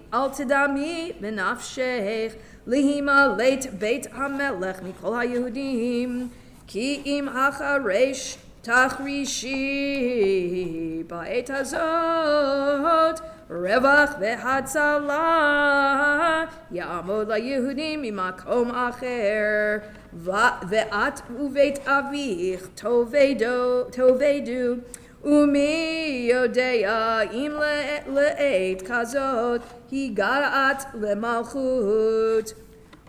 v'nafshech lihima leit beit hamelech mikol haYehudim Ki im acharesh tachrishi ba'et hazot revach ve'hatzalah ya'amod la'yehudim mimakom acher ve'at uveit avich tovedu umi yodeya im le'et kazot higarat le'malchut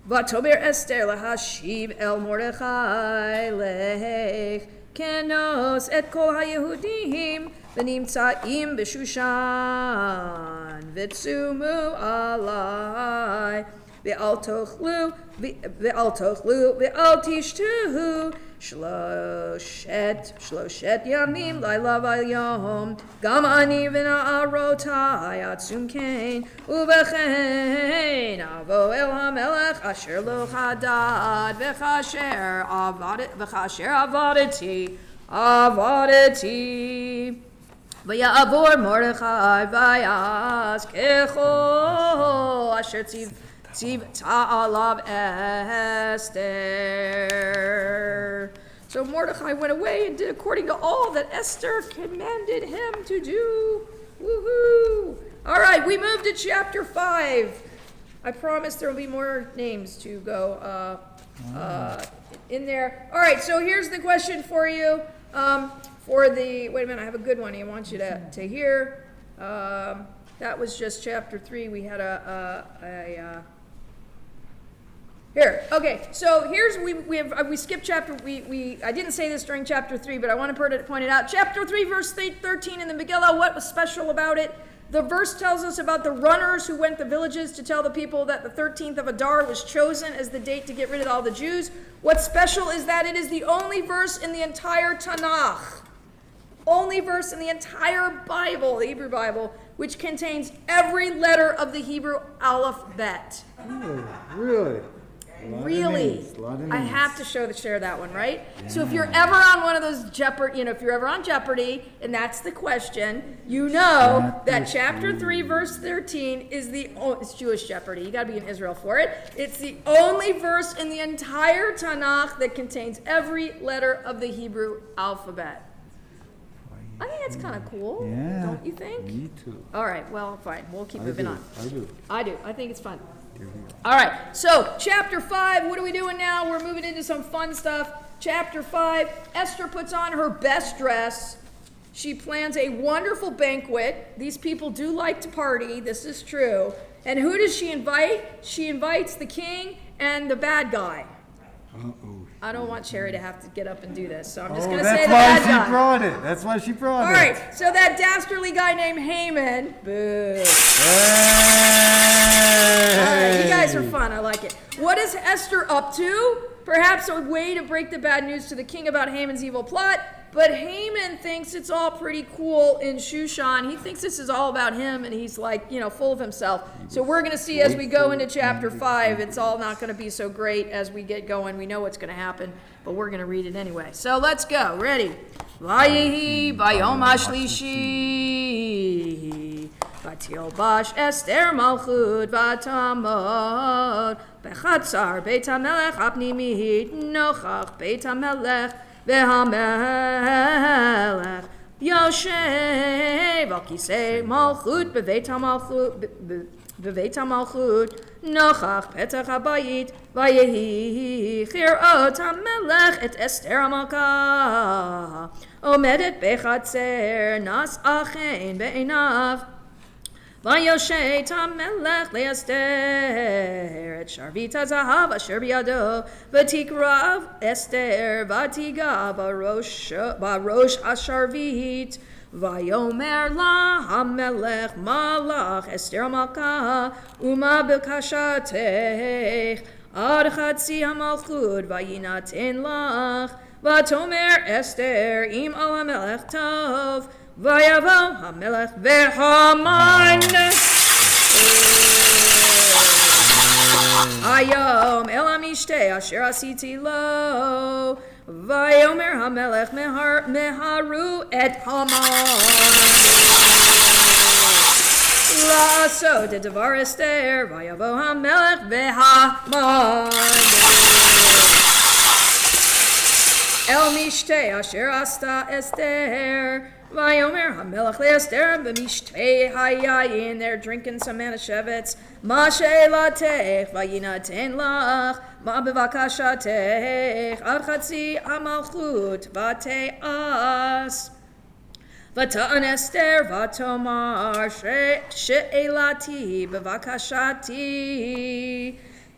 Vatomer Esther lahashiv el Mordechai lech kenos et kol haYehudim v'nimtzaim b'Shushan v'tzumu alai v'al tochlu v'al tishtuhu shloshet yamim laila v'yom gam ani v'na'arotai atzum kain uvechein avo el hamelech asher lo chadad v'chasher avadeti v'ya'avor Mordechai v'yas kechol asher ta'alav Esther. So Mordechai went away and did according to all that Esther commanded him to do. Woohoo! All right, we moved to chapter 5. I promise there will be more names to go in there. All right, so here's the question for you. Wait a minute, I have a good one I want you to hear. That was just chapter 3. We had here. Okay, so here's we skipped chapter. I didn't say this during chapter 3, but I want to point it out. Chapter 3, verse 13 in the Megillah. What was special about it? The verse tells us about the runners who went to villages to tell the people that the 13th of Adar was chosen as the date to get rid of all the Jews. What's special is that it is the only verse in the entire Tanakh, only verse in the entire Bible, the Hebrew Bible, which contains every letter of the Hebrew alphabet. Oh, really? Really, I have to share that one, right? Yeah. So if you're ever on one of those Jeopardy, if you're ever on Jeopardy, and that's the question, you know that chapter 3, verse 13 is it's Jewish Jeopardy. You got to be in Israel for it. It's the only verse in the entire Tanakh that contains every letter of the Hebrew alphabet. I think that's kind of cool. Yeah. Don't you think? Me too. All right, well, fine. We'll keep moving on. I do. I think it's fun. All right, so chapter 5, what are we doing now? We're moving into some fun stuff. Chapter 5, Esther puts on her best dress. She plans a wonderful banquet. These people do like to party. This is true. And who does she invite? She invites the king and the bad guy. Uh-oh. I don't want Sherry to have to get up and do this, so I'm just going to that's say the why bad she guy. brought it. That's why she brought All it. right, so that dastardly guy named Haman. Boo. Hey! All right, you guys are fun. I like it. What is Esther up to? Perhaps a way to break the bad news to the king about Haman's evil plot. But Haman thinks it's all pretty cool in Shushan. He thinks this is all about him, and he's like, full of himself. So we're going to see as we go into chapter 5, it's all not going to be so great as we get going. We know what's going to happen, but we're going to read it anyway. So let's go. Ready? Vayehi bayom hashlishi vatilbash Esther malchut vatamod bechatzar beit hamelech apnimit nochach beit hamelech והמלך יושב על כיסא מלכות בבית המלכות נוכח פתח הבית ויהי כראות המלך את אסתר המלכה עומדת בחצר נשאה חן בעיניו ויושט המלך לאסתר את שרביט הזהב אשר בידו ותקרב אסתר ותיגע בראש השרביט ויאמר לה המלך מה לך אסתר המלכה ומה בקשתך עד חצי המלכות ויינתן לך ותאמר אסתר אם על המלך טוב ויבוא המלך והמן היום אל המשתה אשר עשיתי לו ויאמר המלך מהרו את המן לעשות את דבר אסתר ויבוא המלך והמן אל משתה אשר עשתה אסתר ויאמר המלך לאסתר במשתה היין, they're drinking some manischewitz, מה שאלתך ויינתן לך, מה בבקשתך, עד חצי המלכות ותעש. ותען אסתר ותאמר שאלתי בבקשתי,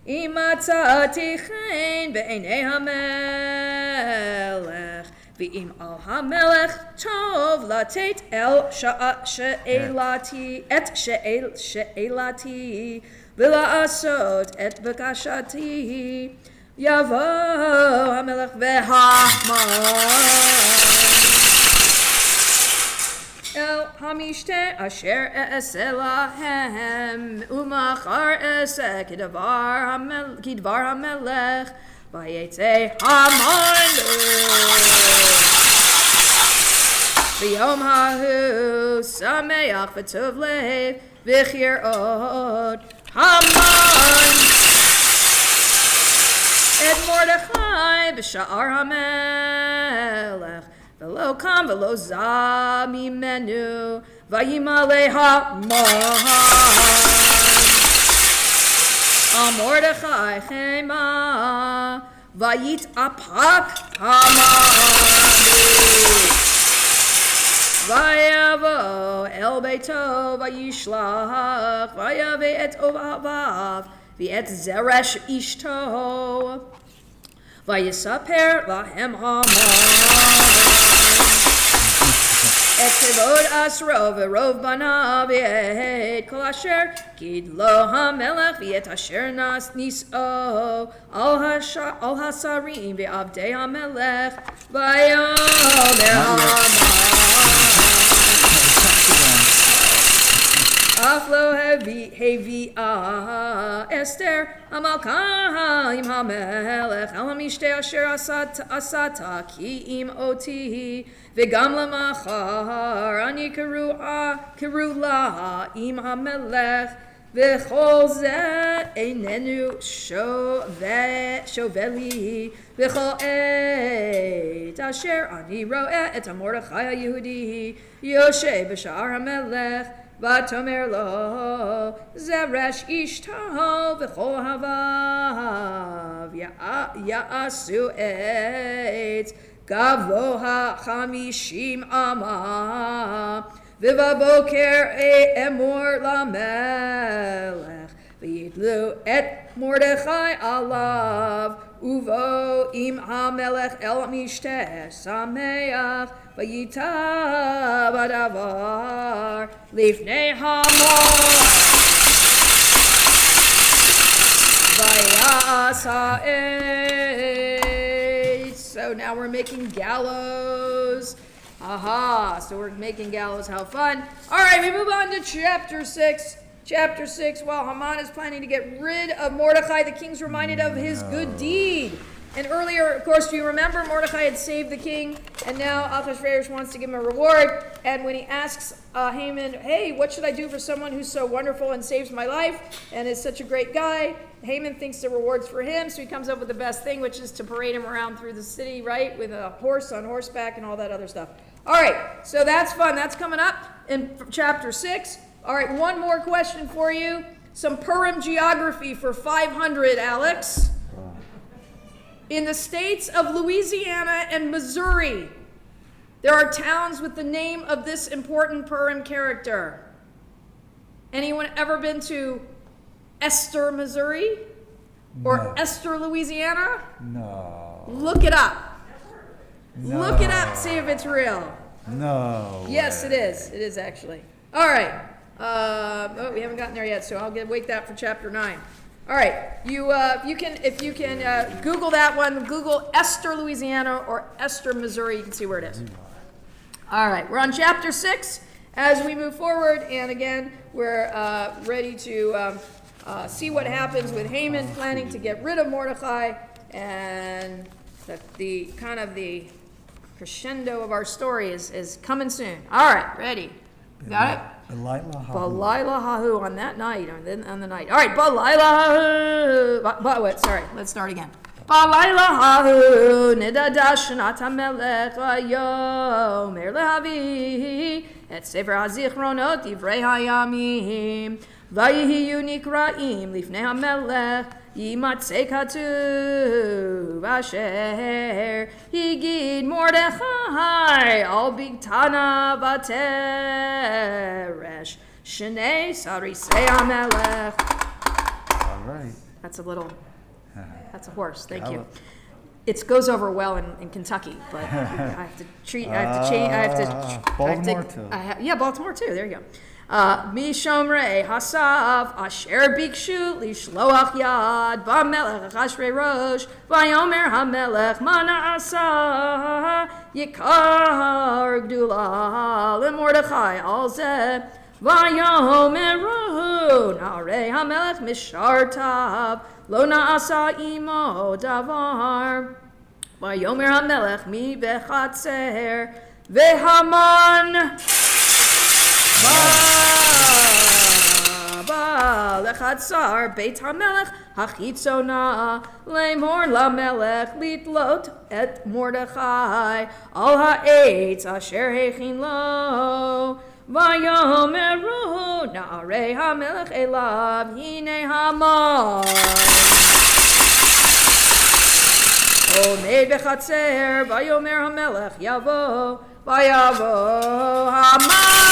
אם מצאתי חן בעיני המלך, ואם על המלך טוב לתת שאלתי ולעשות את בקשתי, יבוא המלך והמן אל המשתה אשר אעשה להם, ומחר אעשה כדבר המלך, ויצא המן ביום ההוא שמח וטוב לב וכראות המן את מרדכי בשער המלך, ולא קם ולא זע ממנו, וימלא המן על מרדכי חמה, ויתאפק המן ויבוא אל ביתו וישלח ויבא את אוהביו ואת זרש אשתו ויספר להם המן את כבוד אסרו ורוב בניו ואת כל אשר גידלו המלך ואת אשר נישאו על השרים ועבדי המלך ויאמר המן אף לא הביאה אסתר המלכה עם המלך על המשתה אשר עשתה כי אם אותי וגם למחר אני קראו לה עם המלך וכל זה איננו שווה לי וכל עת אשר אני רואה את מרדכי היהודי יושב בשער המלך ותאמר לו זרש אשתו וכל אוהביו יעשו את גבוה 50 אמה ובבוקר אמור למלך ויתלו את מרדכי עליו Uvo im hamelech el mishteh sameach vayita badavar lifnei hamor vayasa et. So now we're making gallows. Aha, so we're making gallows. How fun. All right, we move on to chapter 6. Chapter 6, while Haman is planning to get rid of Mordecai, the king's reminded of his good deed. And earlier, of course, do you remember Mordecai had saved the king, and now Ahasuerus wants to give him a reward. And when he asks Haman, hey, what should I do for someone who's so wonderful and saves my life and is such a great guy? Haman thinks the reward's for him, so he comes up with the best thing, which is to parade him around through the city, right, with a horse on horseback and all that other stuff. All right, so that's fun. That's coming up in chapter 6. All right, one more question for you. Some Purim geography for 500, Alex. In the states of Louisiana and Missouri, there are towns with the name of this important Purim character. Anyone ever been to Esther, Missouri? Or Esther, Louisiana? No. Look it up. No. Look it up, see if it's real. No. Yes, it is. It is actually. All right. We haven't gotten there yet, so I'll wait that for chapter 9. All right. If you can Google that one. Google Esther, Louisiana, or Esther, Missouri. You can see where it is. All right. We're on chapter 6 as we move forward, and again, we're ready to see what happens with Haman planning to get rid of Mordecai, and the crescendo of our story is coming soon. All right, ready? Got it? Balila hahu on that night, on the night. All right, balila hahu. Sorry, let's start again. Balila hahu nidadash shnat hamelech vayomer lehavi et sefer hazichronot divrei hayamim vayihiyu nikraim lifnei hamelech yimatzei katuv asher higid Mordechai al bigtana bateresh shnei sarisei hamelech. All right. That's a horse. Thank you. It goes over well in Kentucky, but I have to Baltimore too. Baltimore too. There you go. Mishomrei hasav asher bikshu lishloach yad v'melech Achashverosh v'yomer hamelech mana asa yikar gdula leMordechai al zeh v'yomeru na'arei hamelech mishartav lo na'asa imo davar v'yomer hamelech mi bechatzer v'haman Lechatzar Beit HaMelech Hachitzona Lemor LaMelech Litlot et Mordechai Al Ha'etz Asher Hechin Lo Vayomeru Na'arei HaMelech Elav Hine Haman Omed Bechatzer Vayomer HaMelech Yavo Vayavo Haman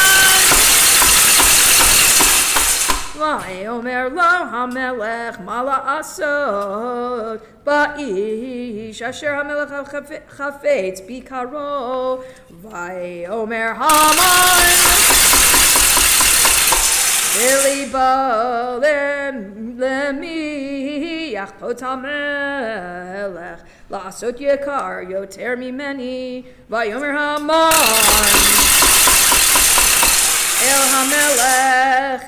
Vayomer lo hamelech mala asot ba'ish asher hamelech chafetz bikaro Vayomer Haman v'libo lemi yachpot hamelech la'asot yekar yoter mimeni Vayomer Haman el hamelech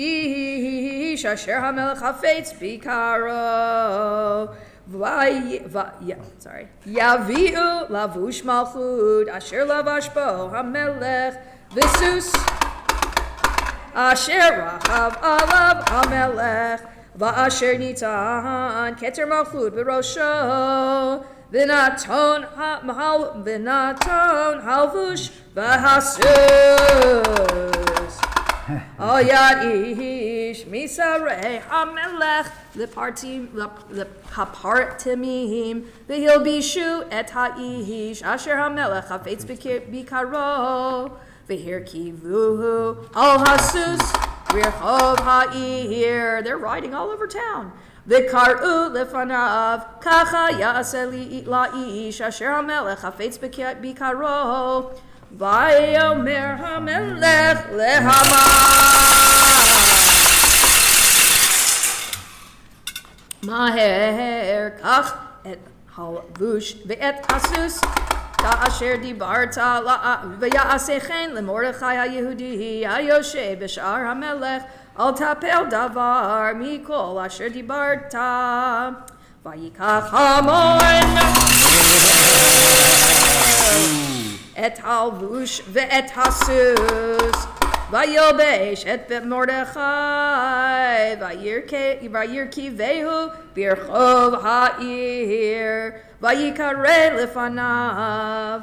Ish asher hamelech hafetz bikaro Yaviu lavush malchut asher lavash bo hamelech v'sus asher rachav alav hamelech v'asher nitan keter malchut b'rosho v'naton halvush v'hasus Al yad ish misarei hamelech lepartimim v'hil bishu et ha'ish asher hamelech hafetz bikaro v'hir kivuhu al hasus v'rchov ha'ir. They're riding all over town. וקראו לפניו, ככה יעשה לאיש אשר המלך חפץ ביקרו. ויאמר המלך להמן, מהר קח את הלבוש ואת הסוס כאשר דיברת ויעשה כן למרדכי היהודי היושב בשער המלך, אל תפל דבר מכל אשר דיברת. ויקח המן את הלבוש ואת הסוס וילבש את מרדכי וירכיבהו ברחוב העיר ויקרא לפניו.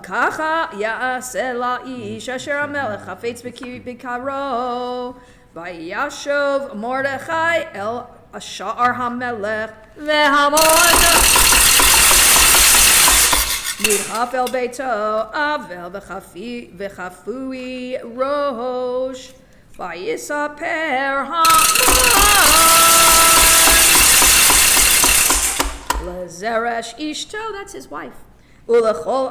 ככה יעשה לאיש אשר המלך חפץ ביקרו. וישוב מרדכי אל שער המלך, והמן נדחף אל ביתו אבל וחפוי ראש. ויספר המן לזרש אשתו, that's his wife, ולכל